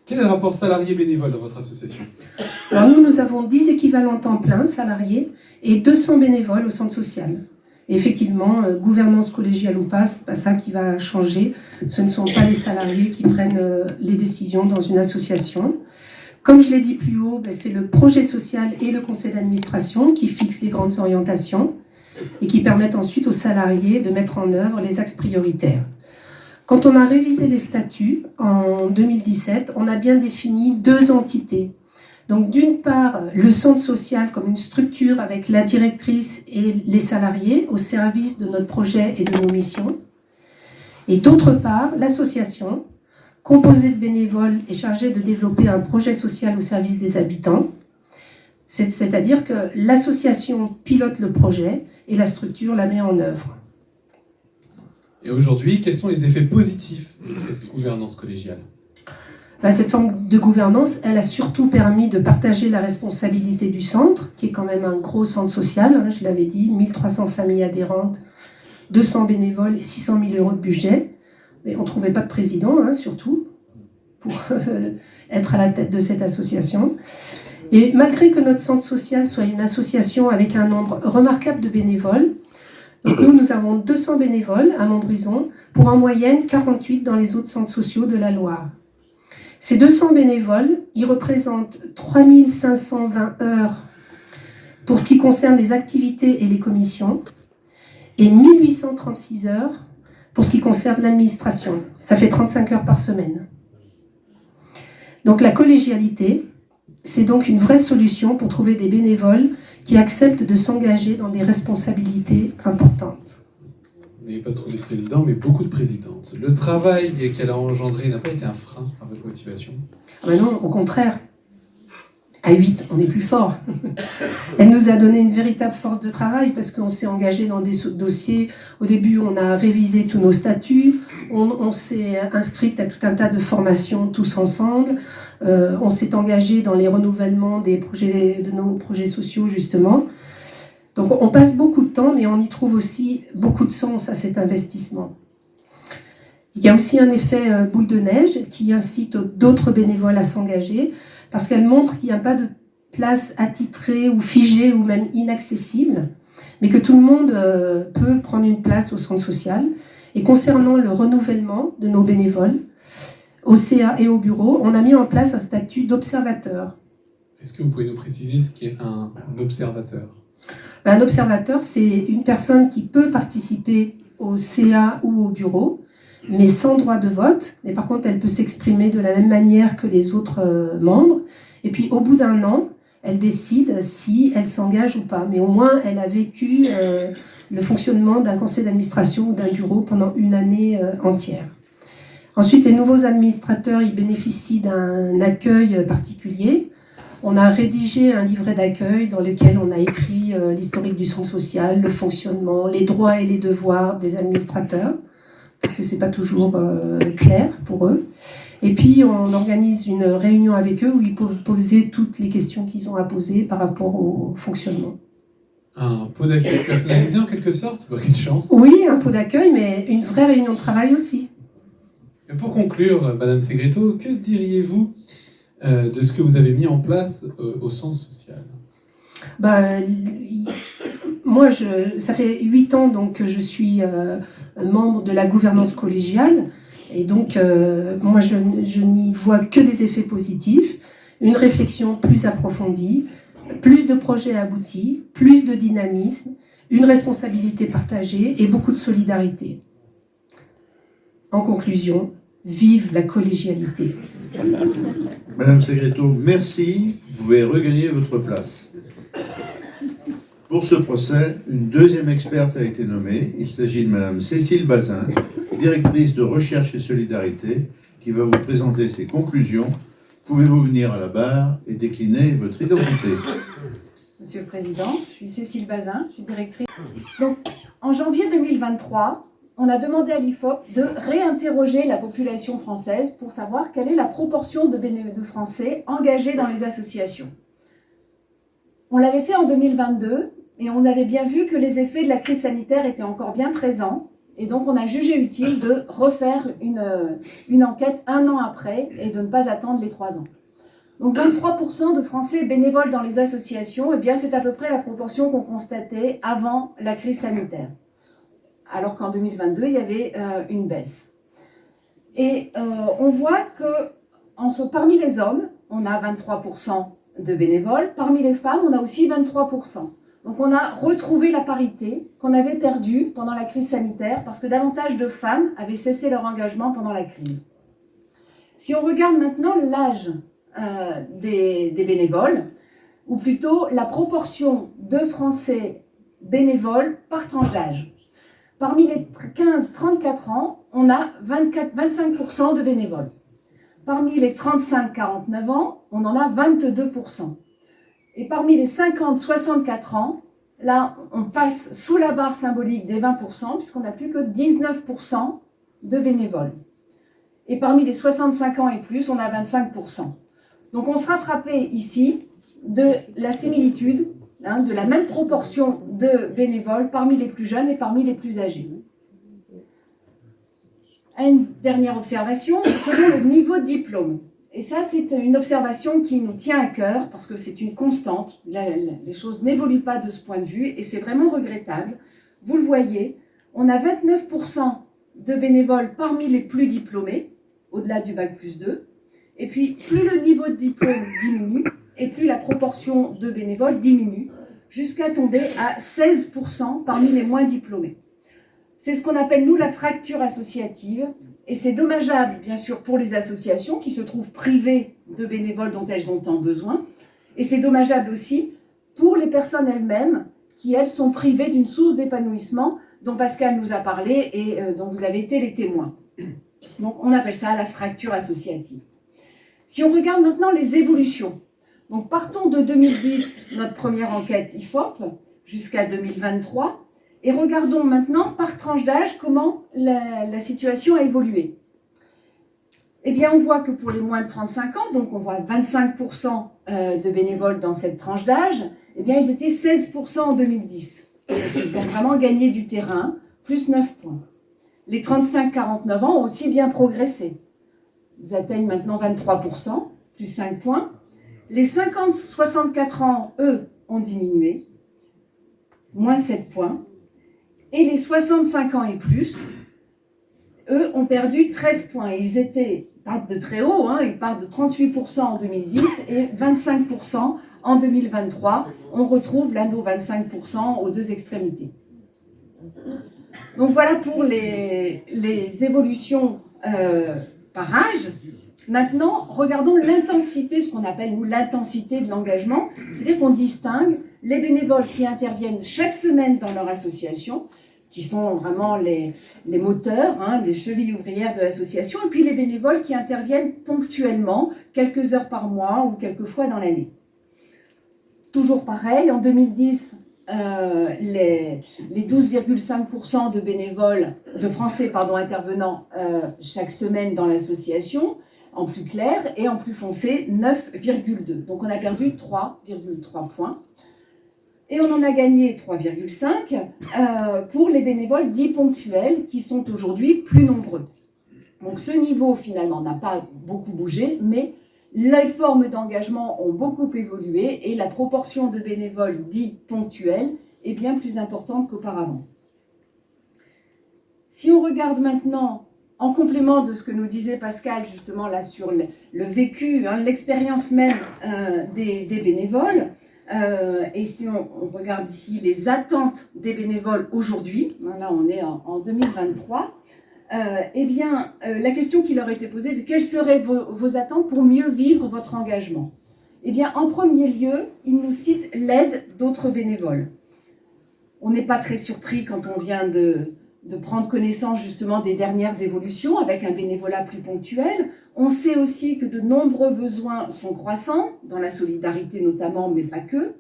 Quel est le rapport salarié-bénévole dans votre association? Alors nous avons 10 équivalents temps plein salariés et 200 bénévoles au centre social. Et effectivement, gouvernance collégiale ou pas, c'est pas ça qui va changer. Ce ne sont pas les salariés qui prennent les décisions dans une association. Comme je l'ai dit plus haut, c'est le projet social et le conseil d'administration qui fixent les grandes orientations et qui permettent ensuite aux salariés de mettre en œuvre les axes prioritaires. Quand on a révisé les statuts en 2017, on a bien défini 2 entités. Donc d'une part, le centre social comme une structure avec la directrice et les salariés au service de notre projet et de nos missions. Et d'autre part, l'association, composée de bénévoles et chargée de développer un projet social au service des habitants. C'est-à-dire que l'association pilote le projet et la structure la met en œuvre. Et aujourd'hui, quels sont les effets positifs de cette gouvernance collégiale? Cette forme de gouvernance, elle a surtout permis de partager la responsabilité du centre, qui est quand même un gros centre social, je l'avais dit, 1300 familles adhérentes, 200 bénévoles et 600 000 euros de budget. Mais on ne trouvait pas de président, surtout, pour être à la tête de cette association. Et malgré que notre centre social soit une association avec un nombre remarquable de bénévoles, donc nous avons 200 bénévoles à Montbrison, pour en moyenne 48 dans les autres centres sociaux de la Loire. Ces 200 bénévoles, ils représentent 3520 heures pour ce qui concerne les activités et les commissions, et 1836 heures pour ce qui concerne l'administration. Ça fait 35 heures par semaine. Donc la collégialité, c'est donc une vraie solution pour trouver des bénévoles qui acceptent de s'engager dans des responsabilités importantes. Vous n'avez pas trouvé de président, mais beaucoup de présidentes. Le travail qu'elle a engendré n'a pas été un frein à votre motivation? Non, au contraire. À 8, on est plus fort. Elle nous a donné une véritable force de travail parce qu'on s'est engagé dans des dossiers. Au début, on a révisé tous nos statuts, on s'est inscrite à tout un tas de formations tous ensemble, on s'est engagé dans les renouvellements de nos projets sociaux, justement. Donc on passe beaucoup de temps, mais on y trouve aussi beaucoup de sens à cet investissement. Il y a aussi un effet boule de neige qui incite d'autres bénévoles à s'engager, parce qu'elle montre qu'il n'y a pas de place attitrée ou figée ou même inaccessible, mais que tout le monde peut prendre une place au centre social. Et concernant le renouvellement de nos bénévoles, au CA et au bureau, on a mis en place un statut d'observateur. Est-ce que vous pouvez nous préciser ce qu'est un observateur? Un observateur, c'est une personne qui peut participer au CA ou au bureau, mais sans droit de vote. Mais par contre, elle peut s'exprimer de la même manière que les autres membres. Et puis, au bout d'un an, elle décide si elle s'engage ou pas. Mais au moins, elle a vécu le fonctionnement d'un conseil d'administration ou d'un bureau pendant une année entière. Ensuite, les nouveaux administrateurs, ils bénéficient d'un accueil particulier. On a rédigé un livret d'accueil dans lequel on a écrit l'historique du centre social, le fonctionnement, les droits et les devoirs des administrateurs, parce que c'est pas toujours clair pour eux. Et puis, on organise une réunion avec eux où ils peuvent poser toutes les questions qu'ils ont à poser par rapport au fonctionnement. Un pot d'accueil personnalisé en quelque sorte? Quelle chance! Oui, un pot d'accueil, mais une vraie réunion de travail aussi. Et pour conclure, Madame Segretto, que diriez-vous de ce que vous avez mis en place au centre social? Moi, ça fait 8 ans donc, que je suis membre de la gouvernance collégiale. Et donc, moi, je n'y vois que des effets positifs. Une réflexion plus approfondie, plus de projets aboutis, plus de dynamisme, une responsabilité partagée et beaucoup de solidarité. En conclusion, vive la collégialité. Madame Segretto, merci. Vous pouvez regagner votre place. Pour ce procès, une deuxième experte a été nommée. Il s'agit de Madame Cécile Bazin, directrice de Recherche et Solidarité, qui va vous présenter ses conclusions. Pouvez-vous venir à la barre et décliner votre identité? Monsieur le Président, je suis Cécile Bazin, je suis directrice. Donc, en janvier 2023, on a demandé à l'IFOP de réinterroger la population française pour savoir quelle est la proportion de Français engagés dans les associations. On l'avait fait en 2022 et on avait bien vu que les effets de la crise sanitaire étaient encore bien présents. Et donc, on a jugé utile de refaire une enquête 1 an après et de ne pas attendre les 3 ans. Donc, 23% de Français bénévoles dans les associations, eh bien, c'est à peu près la proportion qu'on constatait avant la crise sanitaire. Alors qu'en 2022, il y avait une baisse. Et on voit que parmi les hommes, on a 23% de bénévoles. Parmi les femmes, on a aussi 23%. Donc on a retrouvé la parité qu'on avait perdue pendant la crise sanitaire parce que davantage de femmes avaient cessé leur engagement pendant la crise. Si on regarde maintenant l'âge des bénévoles, ou plutôt la proportion de Français bénévoles par tranche d'âge. Parmi les 15-34 ans, on a 25% de bénévoles. Parmi les 35-49 ans, on en a 22%. Et parmi les 50-64 ans, là, on passe sous la barre symbolique des 20%, puisqu'on n'a plus que 19% de bénévoles. Et parmi les 65 ans et plus, on a 25%. Donc on sera frappé ici de la similitude, de la même proportion de bénévoles parmi les plus jeunes et parmi les plus âgés. Une dernière observation, selon le niveau de diplôme. Et ça, c'est une observation qui nous tient à cœur parce que c'est une constante. Les choses n'évoluent pas de ce point de vue et c'est vraiment regrettable. Vous le voyez, on a 29% de bénévoles parmi les plus diplômés, au-delà du bac plus 2. Et puis, plus le niveau de diplôme diminue et plus la proportion de bénévoles diminue, jusqu'à tomber à 16% parmi les moins diplômés. C'est ce qu'on appelle, nous, la fracture associative. Et c'est dommageable, bien sûr, pour les associations qui se trouvent privées de bénévoles dont elles ont tant besoin. Et c'est dommageable aussi pour les personnes elles-mêmes qui, elles, sont privées d'une source d'épanouissement dont Pascal nous a parlé et dont vous avez été les témoins. Donc, on appelle ça la fracture associative. Si on regarde maintenant les évolutions, donc partons de 2010, notre première enquête IFOP, jusqu'à 2023, et regardons maintenant par tranche d'âge comment la situation a évolué. Eh bien, on voit que pour les moins de 35 ans, donc on voit 25% de bénévoles dans cette tranche d'âge, eh bien, ils étaient 16% en 2010. Ils ont vraiment gagné du terrain, plus 9 points. Les 35-49 ans ont aussi bien progressé. Ils atteignent maintenant 23%, plus 5 points. Les 50-64 ans, eux, ont diminué, moins 7 points. Et les 65 ans et plus, eux, ont perdu 13 points. Ils partent de très haut, ils partent de 38% en 2010 et 25% en 2023. On retrouve là nos 25% aux deux extrémités. Donc voilà pour les évolutions par âge. Maintenant, regardons l'intensité, ce qu'on appelle, nous, l'intensité de l'engagement. C'est-à-dire qu'on distingue les bénévoles qui interviennent chaque semaine dans leur association, qui sont vraiment les moteurs, les chevilles ouvrières de l'association, et puis les bénévoles qui interviennent ponctuellement, quelques heures par mois ou quelques fois dans l'année. Toujours pareil, en 2010, les 12,5% de bénévoles, de Français intervenant chaque semaine dans l'association, en plus clair, et en plus foncé, 9,2. Donc on a perdu 3,3 points. Et on en a gagné 3,5 pour les bénévoles dits ponctuels, qui sont aujourd'hui plus nombreux. Donc ce niveau, finalement, n'a pas beaucoup bougé, mais les formes d'engagement ont beaucoup évolué et la proportion de bénévoles dits ponctuels est bien plus importante qu'auparavant. Si on regarde maintenant, en complément de ce que nous disait Pascal, justement là sur le vécu, l'expérience même des bénévoles, et si on regarde ici les attentes des bénévoles aujourd'hui, là on est en 2023, eh bien la question qui leur a été posée, c'est quelles seraient vos attentes pour mieux vivre votre engagement? Eh bien en premier lieu, ils nous citent l'aide d'autres bénévoles. On n'est pas très surpris quand on vient de prendre connaissance justement des dernières évolutions avec un bénévolat plus ponctuel. On sait aussi que de nombreux besoins sont croissants, dans la solidarité notamment, mais pas que.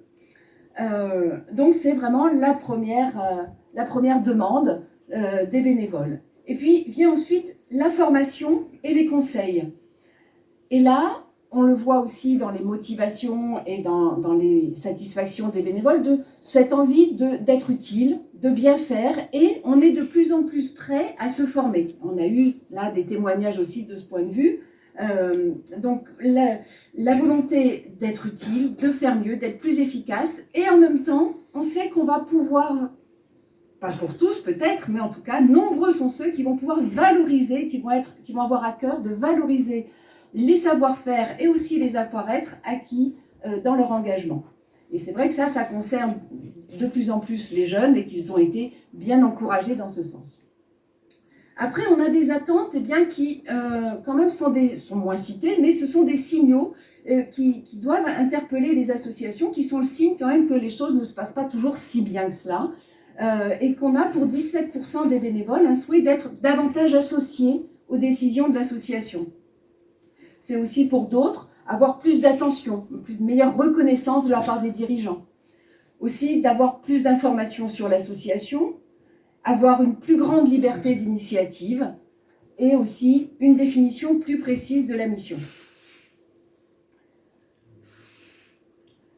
Donc c'est vraiment la première demande, des bénévoles. Et puis vient ensuite la formation et les conseils. Et là, on le voit aussi dans les motivations et dans les satisfactions des bénévoles, de cette envie d'être utile, de bien faire, et on est de plus en plus prêt à se former. On a eu là des témoignages aussi de ce point de vue. Donc la volonté d'être utile, de faire mieux, d'être plus efficace, et en même temps, on sait qu'on va pouvoir, pas pour tous peut-être, mais en tout cas, nombreux sont ceux qui vont pouvoir valoriser, qui vont avoir à cœur de valoriser les savoir-faire et aussi les savoir-être acquis dans leur engagement. Et c'est vrai que ça concerne de plus en plus les jeunes et qu'ils ont été bien encouragés dans ce sens. Après, on a des attentes qui, quand même, sont moins citées, mais ce sont des signaux qui doivent interpeller les associations, qui sont le signe quand même que les choses ne se passent pas toujours si bien que cela, et qu'on a pour 17% des bénévoles un souhait d'être davantage associés aux décisions de l'association. C'est aussi pour d'autres avoir plus d'attention, une meilleure reconnaissance de la part des dirigeants. Aussi d'avoir plus d'informations sur l'association, avoir une plus grande liberté d'initiative et aussi une définition plus précise de la mission.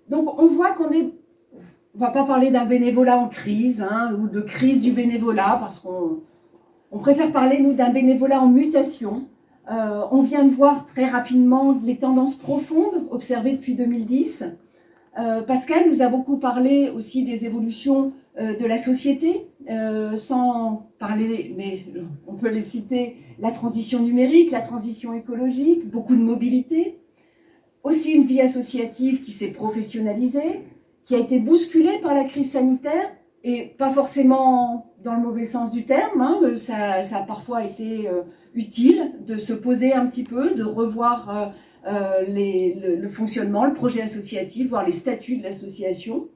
Donc on voit qu'on est... On ne va pas parler d'un bénévolat en crise ou de crise du bénévolat parce qu'on préfère parler, nous, d'un bénévolat en mutation. On vient de voir très rapidement les tendances profondes observées depuis 2010. Pascal nous a beaucoup parlé aussi des évolutions de la société, sans parler, mais on peut les citer, la transition numérique, la transition écologique, beaucoup de mobilité, aussi une vie associative qui s'est professionnalisée, qui a été bousculée par la crise sanitaire, et pas forcément dans le mauvais sens du terme, ça a parfois été utile de se poser un petit peu, de revoir le fonctionnement, le projet associatif, voir les statuts de l'association.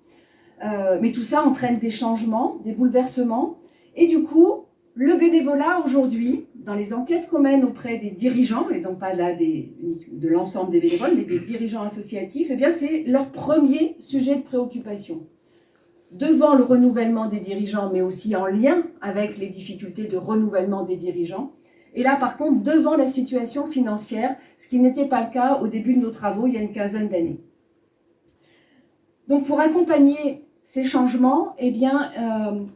Mais tout ça entraîne des changements, des bouleversements. Et du coup, le bénévolat aujourd'hui, dans les enquêtes qu'on mène auprès des dirigeants, et donc pas là de l'ensemble des bénévoles, mais des dirigeants associatifs, eh bien c'est leur premier sujet de préoccupation. Devant le renouvellement des dirigeants, mais aussi en lien avec les difficultés de renouvellement des dirigeants. Et là, par contre, devant la situation financière, ce qui n'était pas le cas au début de nos travaux, il y a une quinzaine d'années. Donc, pour accompagner ces changements, eh bien,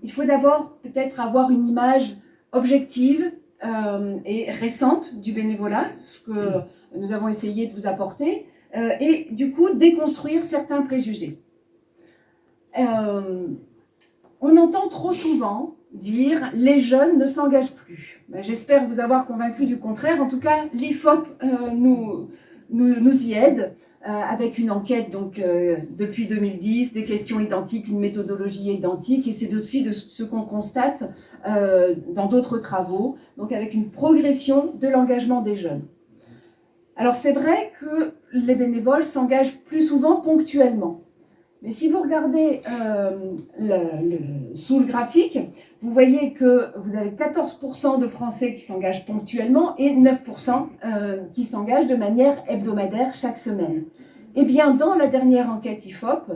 il faut d'abord peut-être avoir une image objective et récente du bénévolat, ce que nous avons essayé de vous apporter, et du coup, déconstruire certains préjugés. On entend trop souvent dire « les jeunes ne s'engagent plus ». J'espère vous avoir convaincu du contraire. En tout cas, l'IFOP nous y aide avec une enquête depuis 2010, des questions identiques, une méthodologie identique, et c'est aussi de ce qu'on constate dans d'autres travaux, donc avec une progression de l'engagement des jeunes. Alors c'est vrai que les bénévoles s'engagent plus souvent ponctuellement. Mais si vous regardez sous le graphique, vous voyez que vous avez 14% de Français qui s'engagent ponctuellement et 9% qui s'engagent de manière hebdomadaire chaque semaine. Eh bien, dans la dernière enquête IFOP,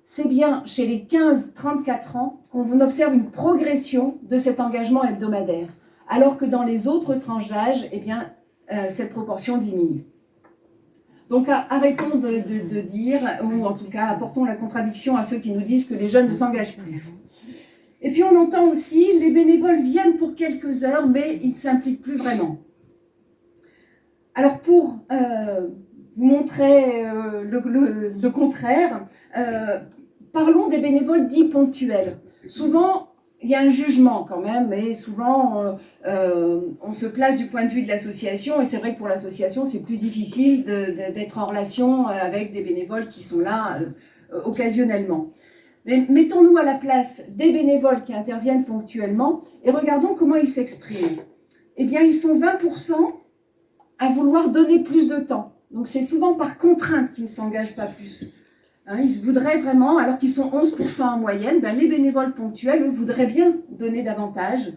c'est bien chez les 15-34 ans qu'on observe une progression de cet engagement hebdomadaire, alors que dans les autres tranches d'âge, eh bien, cette proportion diminue. Donc arrêtons de dire, ou en tout cas apportons la contradiction à ceux qui nous disent que les jeunes ne s'engagent plus. Et puis on entend aussi, les bénévoles viennent pour quelques heures, mais ils ne s'impliquent plus vraiment. Alors pour vous montrer le contraire, parlons des bénévoles dits ponctuels. Souvent, il y a un jugement quand même, et souvent on se place du point de vue de l'association, et c'est vrai que pour l'association c'est plus difficile d'être en relation avec des bénévoles qui sont là occasionnellement. Mais mettons-nous à la place des bénévoles qui interviennent ponctuellement et regardons comment ils s'expriment. Eh bien, ils sont 20% à vouloir donner plus de temps. Donc c'est souvent par contrainte qu'ils ne s'engagent pas plus. Ils voudraient vraiment, alors qu'ils sont 11% en moyenne, les bénévoles ponctuels, eux, voudraient bien donner davantage.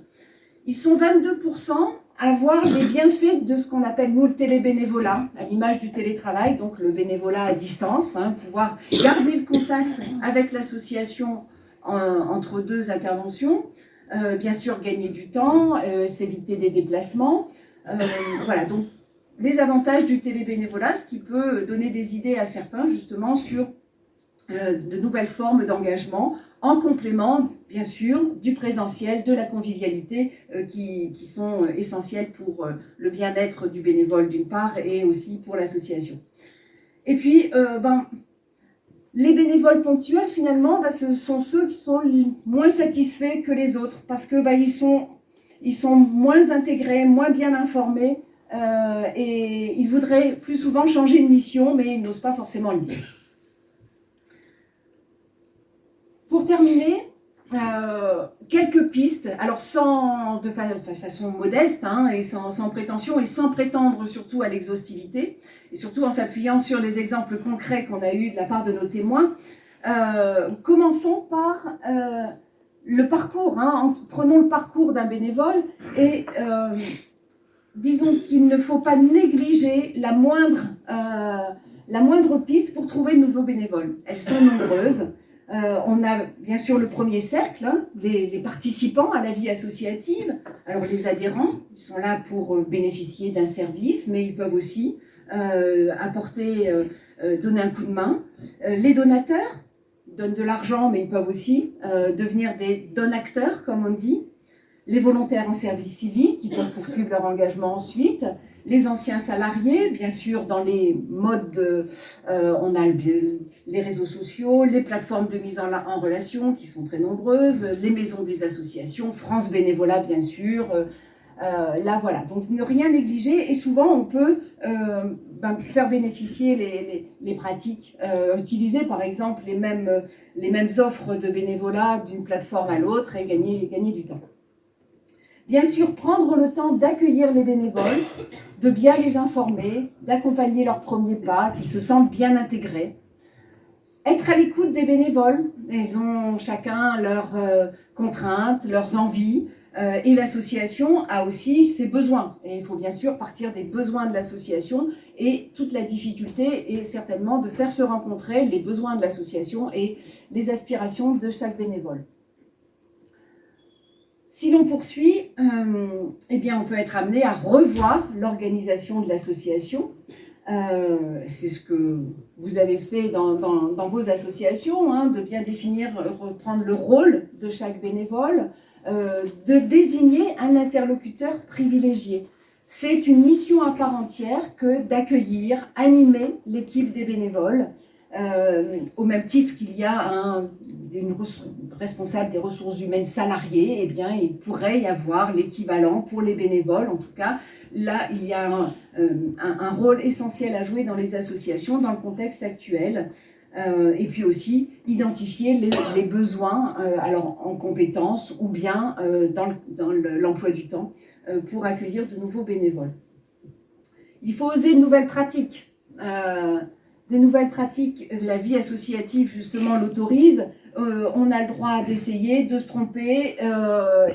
Ils sont 22% à voir les bienfaits de ce qu'on appelle, nous, le télébénévolat, à l'image du télétravail, donc le bénévolat à distance, pouvoir garder le contact avec l'association entre deux interventions. Bien sûr, gagner du temps, s'éviter des déplacements. Voilà, donc les avantages du télébénévolat, ce qui peut donner des idées à certains justement sur de nouvelles formes d'engagement en complément, bien sûr, du présentiel, de la convivialité qui sont essentielles pour le bien-être du bénévole d'une part et aussi pour l'association. Et puis, les bénévoles ponctuels, finalement, ce sont ceux qui sont moins satisfaits que les autres parce que ils sont moins intégrés, moins bien informés et ils voudraient plus souvent changer de mission, mais ils n'osent pas forcément le dire. Pour terminer, quelques pistes, alors de façon modeste et sans prétention et sans prétendre surtout à l'exhaustivité, et surtout en s'appuyant sur les exemples concrets qu'on a eus de la part de nos témoins. Commençons par le parcours, prenons le parcours d'un bénévole et disons qu'il ne faut pas négliger la moindre piste pour trouver de nouveaux bénévoles. Elles sont nombreuses. On a bien sûr le premier cercle, les participants à la vie associative. Alors les adhérents, ils sont là pour bénéficier d'un service, mais ils peuvent aussi donner un coup de main. Les donateurs donnent de l'argent, mais ils peuvent aussi devenir des donacteurs, comme on dit. Les volontaires en service civique, qui peuvent poursuivre leur engagement ensuite. Les anciens salariés, bien sûr, dans les modes on a les réseaux sociaux, les plateformes de mise en relation qui sont très nombreuses, les maisons des associations, France Bénévolat, bien sûr. Là, voilà. Donc, ne rien négliger. Et souvent, on peut faire bénéficier les pratiques, utiliser, par exemple, les mêmes offres de bénévolat d'une plateforme à l'autre et gagner du temps. Bien sûr, prendre le temps d'accueillir les bénévoles, de bien les informer, d'accompagner leurs premiers pas, qu'ils se sentent bien intégrés. Être à l'écoute des bénévoles, ils ont chacun leurs contraintes, leurs envies, et l'association a aussi ses besoins. Et il faut bien sûr partir des besoins de l'association et toute la difficulté est certainement de faire se rencontrer les besoins de l'association et les aspirations de chaque bénévole. Si l'on poursuit, eh bien, on peut être amené à revoir l'organisation de l'association. C'est ce que vous avez fait dans vos associations, de bien définir, reprendre le rôle de chaque bénévole, de désigner un interlocuteur privilégié. C'est une mission à part entière que d'accueillir, animer l'équipe des bénévoles, au même titre qu'il y a une responsable des ressources humaines salariées, eh bien, il pourrait y avoir l'équivalent pour les bénévoles. En tout cas, là, il y a un rôle essentiel à jouer dans les associations, dans le contexte actuel. Et puis aussi, identifier les besoins, alors en compétences ou bien dans l'emploi du temps, pour accueillir de nouveaux bénévoles. Il faut oser de nouvelles pratiques. Des nouvelles pratiques, la vie associative justement l'autorise, on a le droit d'essayer, de se tromper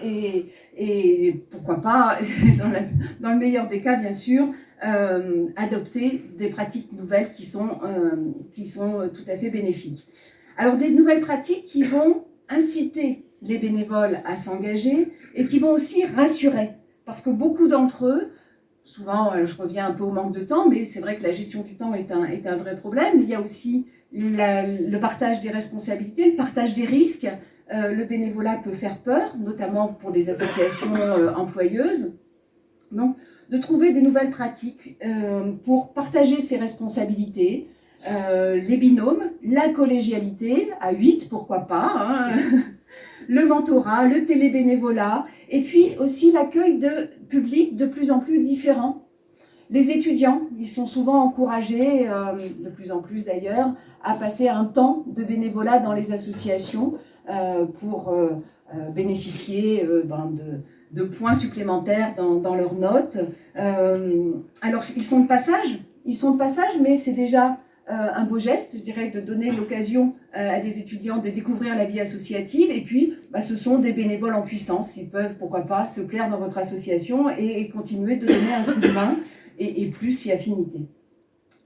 et pourquoi pas, dans le meilleur des cas bien sûr, adopter des pratiques nouvelles qui sont tout à fait bénéfiques. Alors des nouvelles pratiques qui vont inciter les bénévoles à s'engager et qui vont aussi rassurer, parce que beaucoup d'entre eux, souvent, je reviens un peu au manque de temps, mais c'est vrai que la gestion du temps est un vrai problème. Il y a aussi le partage des responsabilités, le partage des risques. Le bénévolat peut faire peur, notamment pour les associations employeuses. Donc, de trouver des nouvelles pratiques pour partager ses responsabilités, les binômes, la collégialité, à 8, pourquoi pas, le mentorat, le télébénévolat, et puis aussi l'accueil de publics de plus en plus différents. Les étudiants, ils sont souvent encouragés, de plus en plus d'ailleurs, à passer un temps de bénévolat dans les associations pour bénéficier de points supplémentaires dans leurs notes. Alors, ils sont de passage, mais c'est déjà un beau geste, je dirais, de donner l'occasion à des étudiants de découvrir la vie associative. Et puis, ce sont des bénévoles en puissance. Ils peuvent, pourquoi pas, se plaire dans votre association et continuer de donner un coup de main et plus si affinité.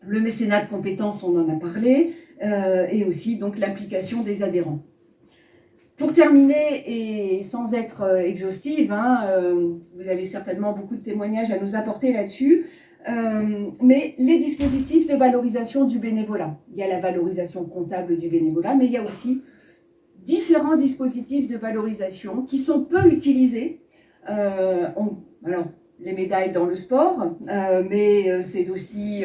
Le mécénat de compétences, on en a parlé, et aussi donc l'implication des adhérents. Pour terminer, et sans être exhaustive, vous avez certainement beaucoup de témoignages à nous apporter là-dessus, mais les dispositifs de valorisation du bénévolat. Il y a la valorisation comptable du bénévolat, mais il y a aussi différents dispositifs de valorisation qui sont peu utilisés. Alors, les médailles dans le sport, mais c'est aussi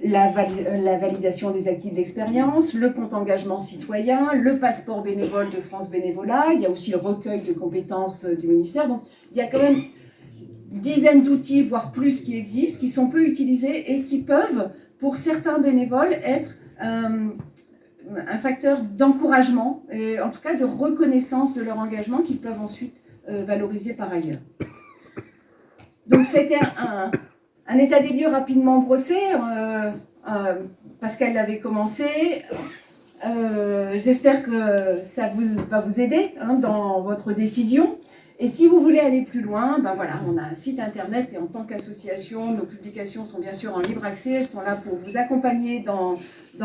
la validation des acquis d'expérience, le compte engagement citoyen, le passeport bénévole de France Bénévolat, il y a aussi le recueil de compétences du ministère. Donc, il y a quand même une dizaine d'outils, voire plus, qui existent, qui sont peu utilisés et qui peuvent, pour certains bénévoles, être un facteur d'encouragement et en tout cas de reconnaissance de leur engagement qu'ils peuvent ensuite valoriser par ailleurs. Donc c'était un état des lieux rapidement brossé. Pascal l'avait commencé. J'espère que ça va vous aider dans votre décision. Et si vous voulez aller plus loin, on a un site internet et en tant qu'association, nos publications sont bien sûr en libre accès. Elles sont là pour vous accompagner dans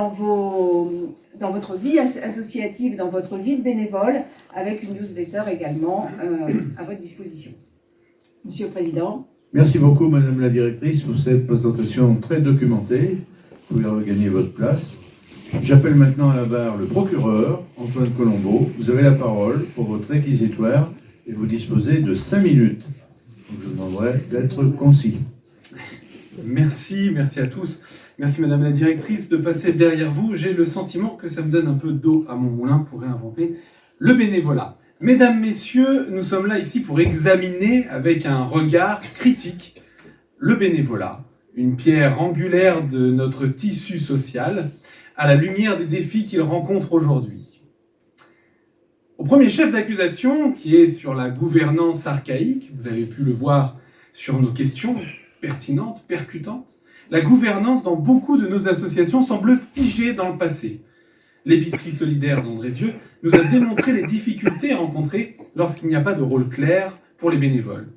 votre vie associative, dans votre vie de bénévole, avec une newsletter également à votre disposition. Monsieur le Président. Merci beaucoup, Madame la Directrice, pour cette présentation très documentée. Vous pouvez regagner votre place. J'appelle maintenant à la barre le procureur, Antoine Colombo. Vous avez la parole pour votre réquisitoire et vous disposez de 5 minutes. Donc je vous demanderai d'être concis. Merci à tous. Merci Madame la Directrice de passer derrière vous. J'ai le sentiment que ça me donne un peu d'eau à mon moulin pour réinventer le bénévolat. Mesdames, Messieurs, nous sommes là ici pour examiner avec un regard critique le bénévolat, une pierre angulaire de notre tissu social, à la lumière des défis qu'il rencontre aujourd'hui. Au premier chef d'accusation, qui est sur la gouvernance archaïque, vous avez pu le voir sur nos questions pertinentes, percutantes, la gouvernance dans beaucoup de nos associations semble figée dans le passé. L'épicerie solidaire d'Andrézieux nous a démontré les difficultés rencontrées lorsqu'il n'y a pas de rôle clair pour les bénévoles,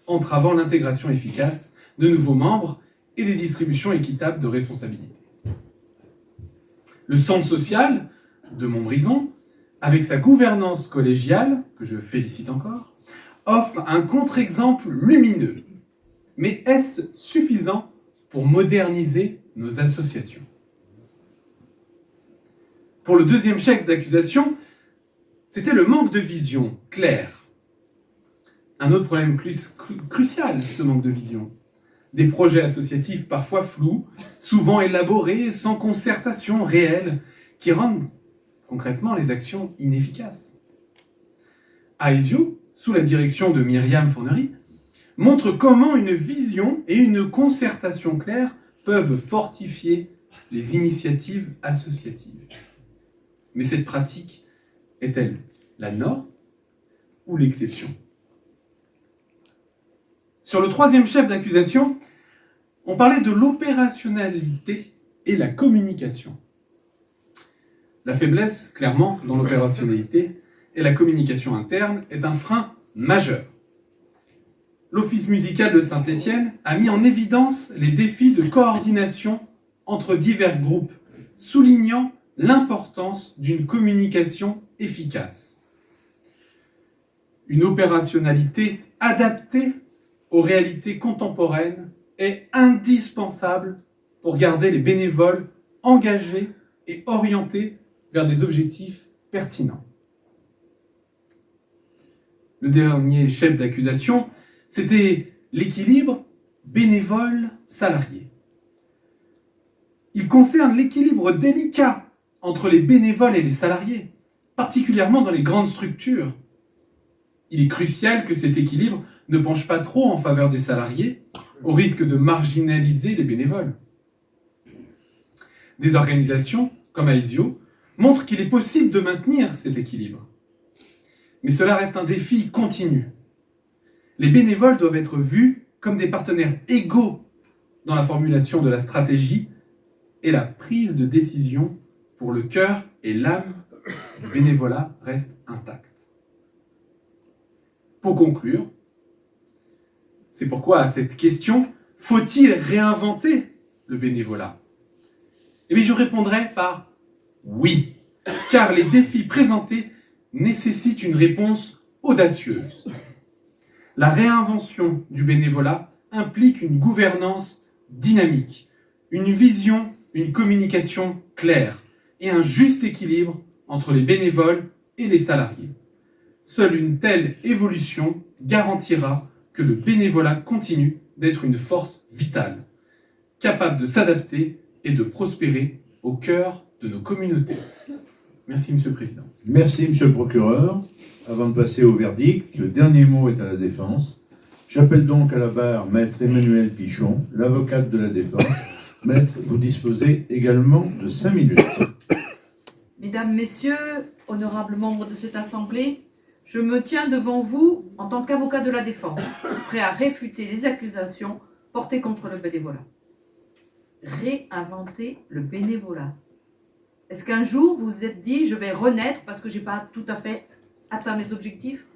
entravant l'intégration efficace de nouveaux membres et des distributions équitables de responsabilités. Le centre social de Montbrison, avec sa gouvernance collégiale, que je félicite encore, offre un contre-exemple lumineux. Mais est-ce suffisant pour moderniser nos associations ? Pour le deuxième chef d'accusation, c'était le manque de vision claire. Un autre problème crucial, ce manque de vision. Des projets associatifs parfois flous, souvent élaborés, sans concertation réelle, qui rendent concrètement les actions inefficaces. Aesio, sous la direction de Myriam Fornery, montre comment une vision et une concertation claire peuvent fortifier les initiatives associatives. Mais cette pratique est-elle la norme ou l'exception ? Sur le troisième chef d'accusation, on parlait de l'opérationnalité et la communication. La faiblesse, clairement, dans l'opérationnalité et la communication interne est un frein majeur. L'Office musical de Saint-Étienne a mis en évidence les défis de coordination entre divers groupes, soulignant l'importance d'une communication efficace. Une opérationnalité adaptée aux réalités contemporaines est indispensable pour garder les bénévoles engagés et orientés vers des objectifs pertinents. Le dernier chef d'accusation, c'était l'équilibre bénévole-salarié. Il concerne l'équilibre délicat entre les bénévoles et les salariés, particulièrement dans les grandes structures. Il est crucial que cet équilibre ne penche pas trop en faveur des salariés, au risque de marginaliser les bénévoles. Des organisations, comme Aesio, montrent qu'il est possible de maintenir cet équilibre. Mais cela reste un défi continu. Les bénévoles doivent être vus comme des partenaires égaux dans la formulation de la stratégie et la prise de décision pour le cœur et l'âme du bénévolat restent intacts. Pour conclure, c'est pourquoi à cette question, faut-il réinventer le bénévolat ? Eh bien, je répondrai par oui, car les défis présentés nécessite une réponse audacieuse. La réinvention du bénévolat implique une gouvernance dynamique, une vision, une communication claire et un juste équilibre entre les bénévoles et les salariés. Seule une telle évolution garantira que le bénévolat continue d'être une force vitale, capable de s'adapter et de prospérer au cœur de nos communautés. Merci, Monsieur le Président. Merci, Monsieur le procureur. Avant de passer au verdict, le dernier mot est à la défense. J'appelle donc à la barre Maître Emmanuel Pichon, l'avocate de la défense. Maître, vous disposez également de 5 minutes. Mesdames, Messieurs, honorables membres de cette Assemblée, je me tiens devant vous en tant qu'avocat de la défense, prêt à réfuter les accusations portées contre le bénévolat. Réinventer le bénévolat. Est-ce qu'un jour vous vous êtes dit « je vais renaître parce que je n'ai pas tout à fait atteint mes objectifs ?»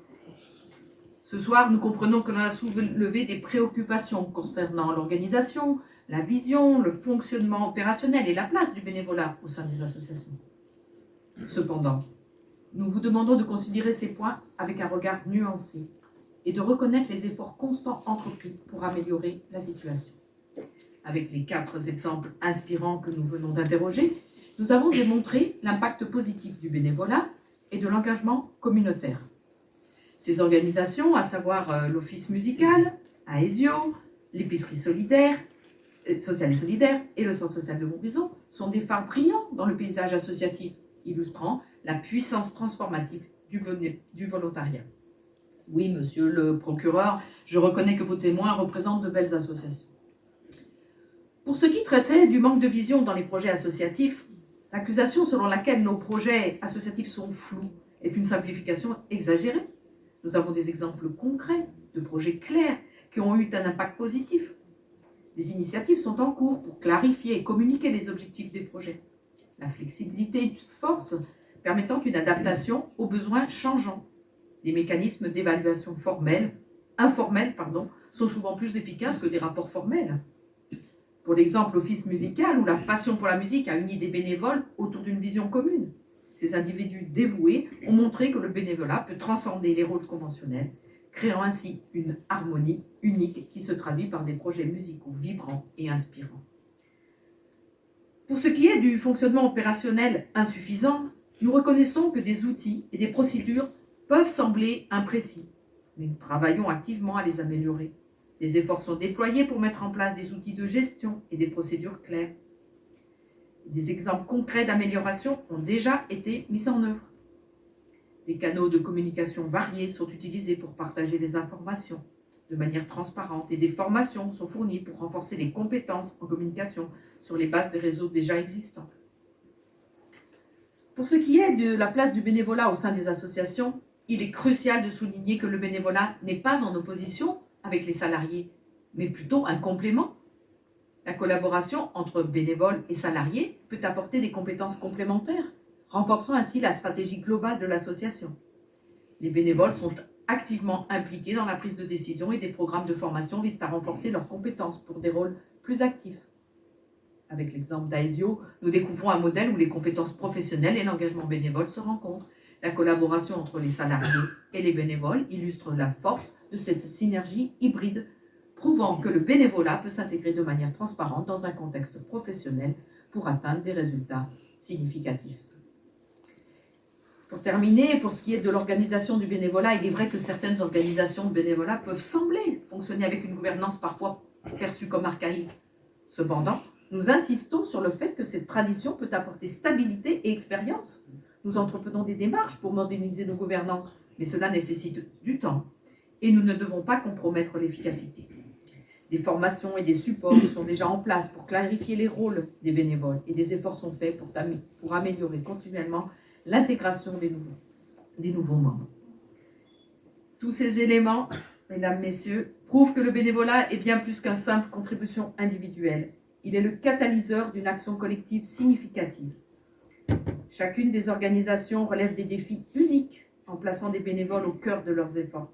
Ce soir, nous comprenons que l'on a soulevé des préoccupations concernant l'organisation, la vision, le fonctionnement opérationnel et la place du bénévolat au sein des associations. Cependant, nous vous demandons de considérer ces points avec un regard nuancé et de reconnaître les efforts constants entrepris pour améliorer la situation. Avec les 4 exemples inspirants que nous venons d'interroger, nous avons démontré l'impact positif du bénévolat et de l'engagement communautaire. Ces organisations, à savoir l'Office musical, Aesio, l'épicerie sociale et solidaire et le Centre social de Montbrison, sont des phares brillants dans le paysage associatif, illustrant la puissance transformative du volontariat. Oui, monsieur le procureur, je reconnais que vos témoins représentent de belles associations. Pour ce qui traitait du manque de vision dans les projets associatifs, l'accusation selon laquelle nos projets associatifs sont flous est une simplification exagérée. Nous avons des exemples concrets de projets clairs qui ont eu un impact positif. Des initiatives sont en cours pour clarifier et communiquer les objectifs des projets. La flexibilité est une force permettant une adaptation aux besoins changeants. Les mécanismes d'évaluation informels, sont souvent plus efficaces que des rapports formels. Pour l'exemple, l'Office musical, où la passion pour la musique a uni des bénévoles autour d'une vision commune. Ces individus dévoués ont montré que le bénévolat peut transcender les rôles conventionnels, créant ainsi une harmonie unique qui se traduit par des projets musicaux vibrants et inspirants. Pour ce qui est du fonctionnement opérationnel insuffisant, nous reconnaissons que des outils et des procédures peuvent sembler imprécis, mais nous travaillons activement à les améliorer. Des efforts sont déployés pour mettre en place des outils de gestion et des procédures claires. Des exemples concrets d'amélioration ont déjà été mis en œuvre. Des canaux de communication variés sont utilisés pour partager les informations de manière transparente et des formations sont fournies pour renforcer les compétences en communication sur les bases des réseaux déjà existants. Pour ce qui est de la place du bénévolat au sein des associations, il est crucial de souligner que le bénévolat n'est pas en opposition avec les salariés, mais plutôt un complément. La collaboration entre bénévoles et salariés peut apporter des compétences complémentaires, renforçant ainsi la stratégie globale de l'association. Les bénévoles sont activement impliqués dans la prise de décision et des programmes de formation visent à renforcer leurs compétences pour des rôles plus actifs. Avec l'exemple d'Aesio, nous découvrons un modèle où les compétences professionnelles et l'engagement bénévole se rencontrent. La collaboration entre les salariés et les bénévoles illustre la force de cette synergie hybride, prouvant que le bénévolat peut s'intégrer de manière transparente dans un contexte professionnel pour atteindre des résultats significatifs. Pour terminer, pour ce qui est de l'organisation du bénévolat, il est vrai que certaines organisations de bénévolat peuvent sembler fonctionner avec une gouvernance parfois perçue comme archaïque. Cependant, nous insistons sur le fait que cette tradition peut apporter stabilité et expérience. Nous entreprenons des démarches pour moderniser nos gouvernances, mais cela nécessite du temps et nous ne devons pas compromettre l'efficacité. Des formations et des supports sont déjà en place pour clarifier les rôles des bénévoles et des efforts sont faits pour améliorer continuellement l'intégration des nouveaux membres. Tous ces éléments, mesdames, messieurs, prouvent que le bénévolat est bien plus qu'une simple contribution individuelle. Il est le catalyseur d'une action collective significative. Chacune des organisations relève des défis uniques en plaçant des bénévoles au cœur de leurs efforts.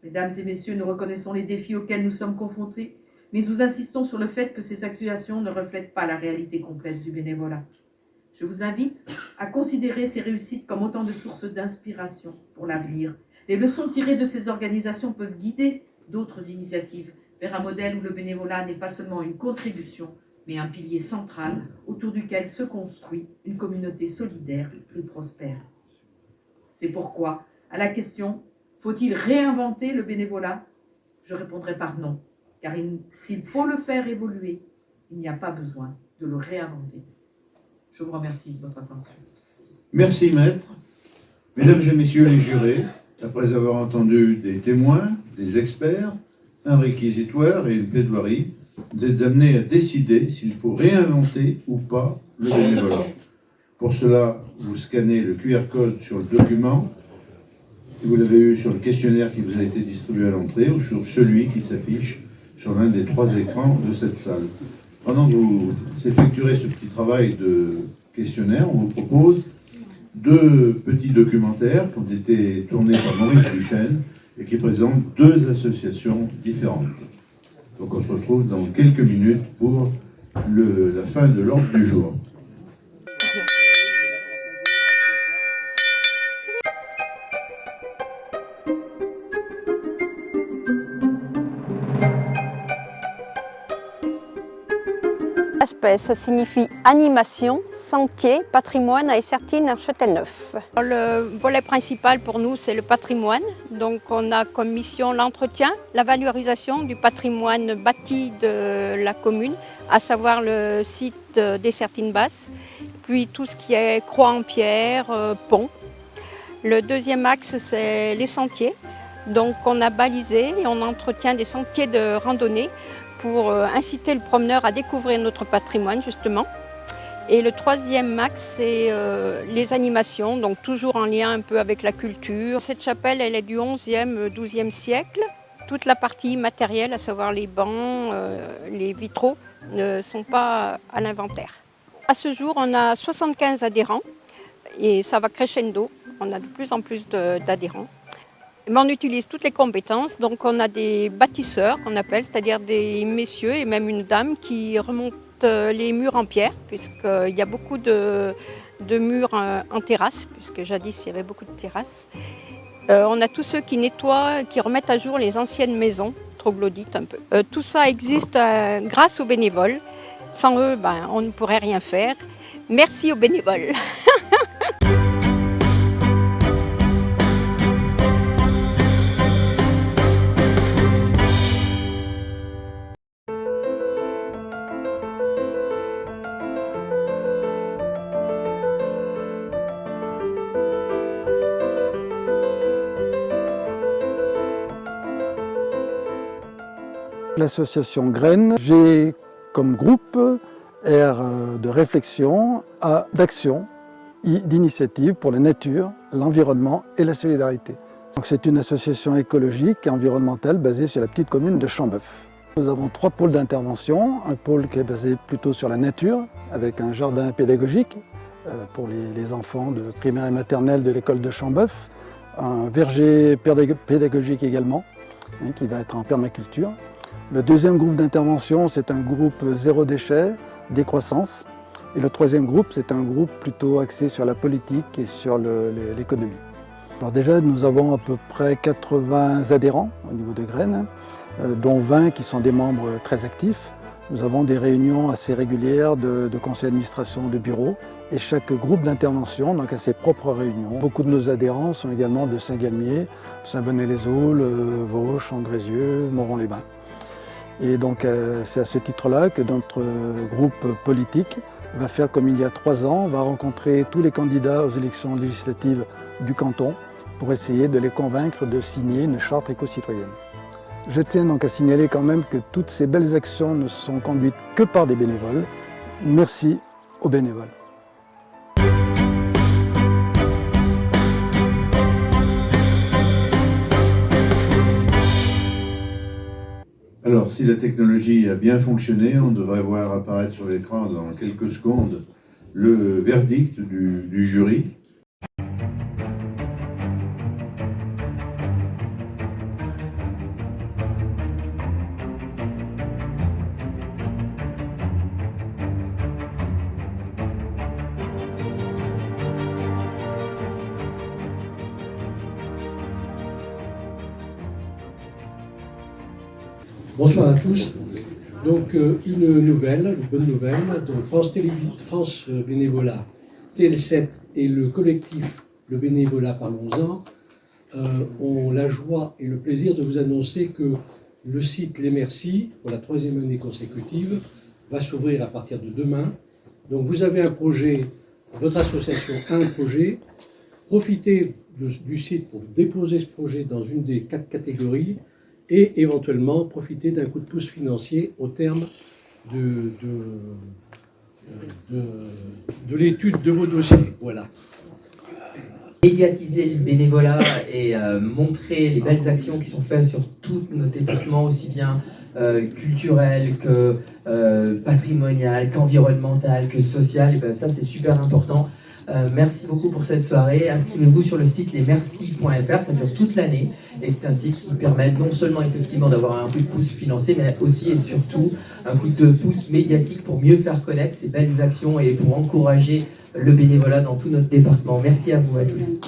Mesdames et messieurs, nous reconnaissons les défis auxquels nous sommes confrontés, mais nous insistons sur le fait que ces accusations ne reflètent pas la réalité complète du bénévolat. Je vous invite à considérer ces réussites comme autant de sources d'inspiration pour l'avenir. Les leçons tirées de ces organisations peuvent guider d'autres initiatives vers un modèle où le bénévolat n'est pas seulement une contribution, mais un pilier central autour duquel se construit une communauté solidaire et prospère. C'est pourquoi, à la question « Faut-il réinventer le bénévolat ?», je répondrai par non, car s'il faut le faire évoluer, il n'y a pas besoin de le réinventer. Je vous remercie de votre attention. Merci, maître. Mesdames et messieurs les jurés, après avoir entendu des témoins, des experts, un réquisitoire et une plaidoirie, vous êtes amenés à décider s'il faut réinventer ou pas le bénévolat. Pour cela, vous scannez le QR code sur le document, que vous l'avez eu sur le questionnaire qui vous a été distribué à l'entrée, ou sur celui qui s'affiche sur l'un des 3 écrans de cette salle. Pendant que vous effectuerez ce petit travail de questionnaire, on vous propose 2 petits documentaires qui ont été tournés par Maurice Duchesne et qui présentent 2 associations différentes. Donc on se retrouve dans quelques minutes pour la fin de l'ordre du jour. Ça signifie animation, sentier, patrimoine à Essertine à Châtelneuf. Le volet principal pour nous, c'est le patrimoine. Donc on a comme mission l'entretien, la valorisation du patrimoine bâti de la commune, à savoir le site d'Essertine-Basse, puis tout ce qui est croix en pierre, pont. Le deuxième axe, c'est les sentiers. Donc on a balisé et on entretient des sentiers de randonnée pour inciter le promeneur à découvrir notre patrimoine, justement. Et le troisième axe, c'est les animations, donc toujours en lien un peu avec la culture. Cette chapelle, elle est du 11e, 12e siècle. Toute la partie matérielle, à savoir les bancs, les vitraux, ne sont pas à l'inventaire. À ce jour, on a 75 adhérents et ça va crescendo. On a de plus en plus d'adhérents. Mais on utilise toutes les compétences, donc on a des bâtisseurs qu'on appelle, c'est-à-dire des messieurs et même une dame qui remontent les murs en pierre, puisqu'il y a beaucoup de murs en terrasse, puisque jadis il y avait beaucoup de terrasses. On a tous ceux qui nettoient, qui remettent à jour les anciennes maisons, troglodytes un peu. Tout ça existe grâce aux bénévoles. Sans eux, on ne pourrait rien faire. Merci aux bénévoles. L'association Graines, j'ai comme groupe aire de réflexion, d'action, d'initiative pour la nature, l'environnement et la solidarité. C'est une association écologique et environnementale basée sur la petite commune de Chambeuf. Nous avons 3 pôles d'intervention, un pôle qui est basé plutôt sur la nature, avec un jardin pédagogique pour les enfants de primaire et maternelle de l'école de Chambeuf, un verger pédagogique également, qui va être en permaculture. Le deuxième groupe d'intervention, c'est un groupe zéro déchet, décroissance. Et le troisième groupe, c'est un groupe plutôt axé sur la politique et sur l'économie. Alors déjà, nous avons à peu près 80 adhérents au niveau de Graines, dont 20 qui sont des membres très actifs. Nous avons des réunions assez régulières de conseil d'administration, de bureau, et chaque groupe d'intervention donc a ses propres réunions. Beaucoup de nos adhérents sont également de Saint-Galmier, Saint-Bonnet-les-Eaux, Vauche, Andrézieux, Moron-les-Bains. Et donc c'est à ce titre-là que notre groupe politique va faire comme il y a 3 ans, va rencontrer tous les candidats aux élections législatives du canton pour essayer de les convaincre de signer une charte éco-citoyenne. Je tiens donc à signaler quand même que toutes ces belles actions ne sont conduites que par des bénévoles. Merci aux bénévoles. Alors, si la technologie a bien fonctionné, on devrait voir apparaître sur l'écran dans quelques secondes le verdict du jury. Bonsoir à tous. Donc une bonne nouvelle. Donc France Bénévolat, TL7 et le collectif Le Bénévolat Parlons-en ont la joie et le plaisir de vous annoncer que le site Les Merci, pour la 3e année consécutive, va s'ouvrir à partir de demain. Donc vous avez un projet, votre association a un projet. Profitez du site pour déposer ce projet dans une des 4 catégories et éventuellement profiter d'un coup de pouce financier au terme de l'étude de vos dossiers. Voilà. Médiatiser le bénévolat et montrer les belles actions qui sont faites sur tous nos départements, aussi bien culturel que patrimonial, qu'environnemental, que social, et ben ça c'est super important. Merci beaucoup pour cette soirée. Inscrivez-vous sur le site lesmerci.fr, ça dure toute l'année et c'est un site qui permet non seulement effectivement d'avoir un coup de pouce financier, mais aussi et surtout un coup de pouce médiatique pour mieux faire connaître ces belles actions et pour encourager le bénévolat dans tout notre département. Merci à vous à tous.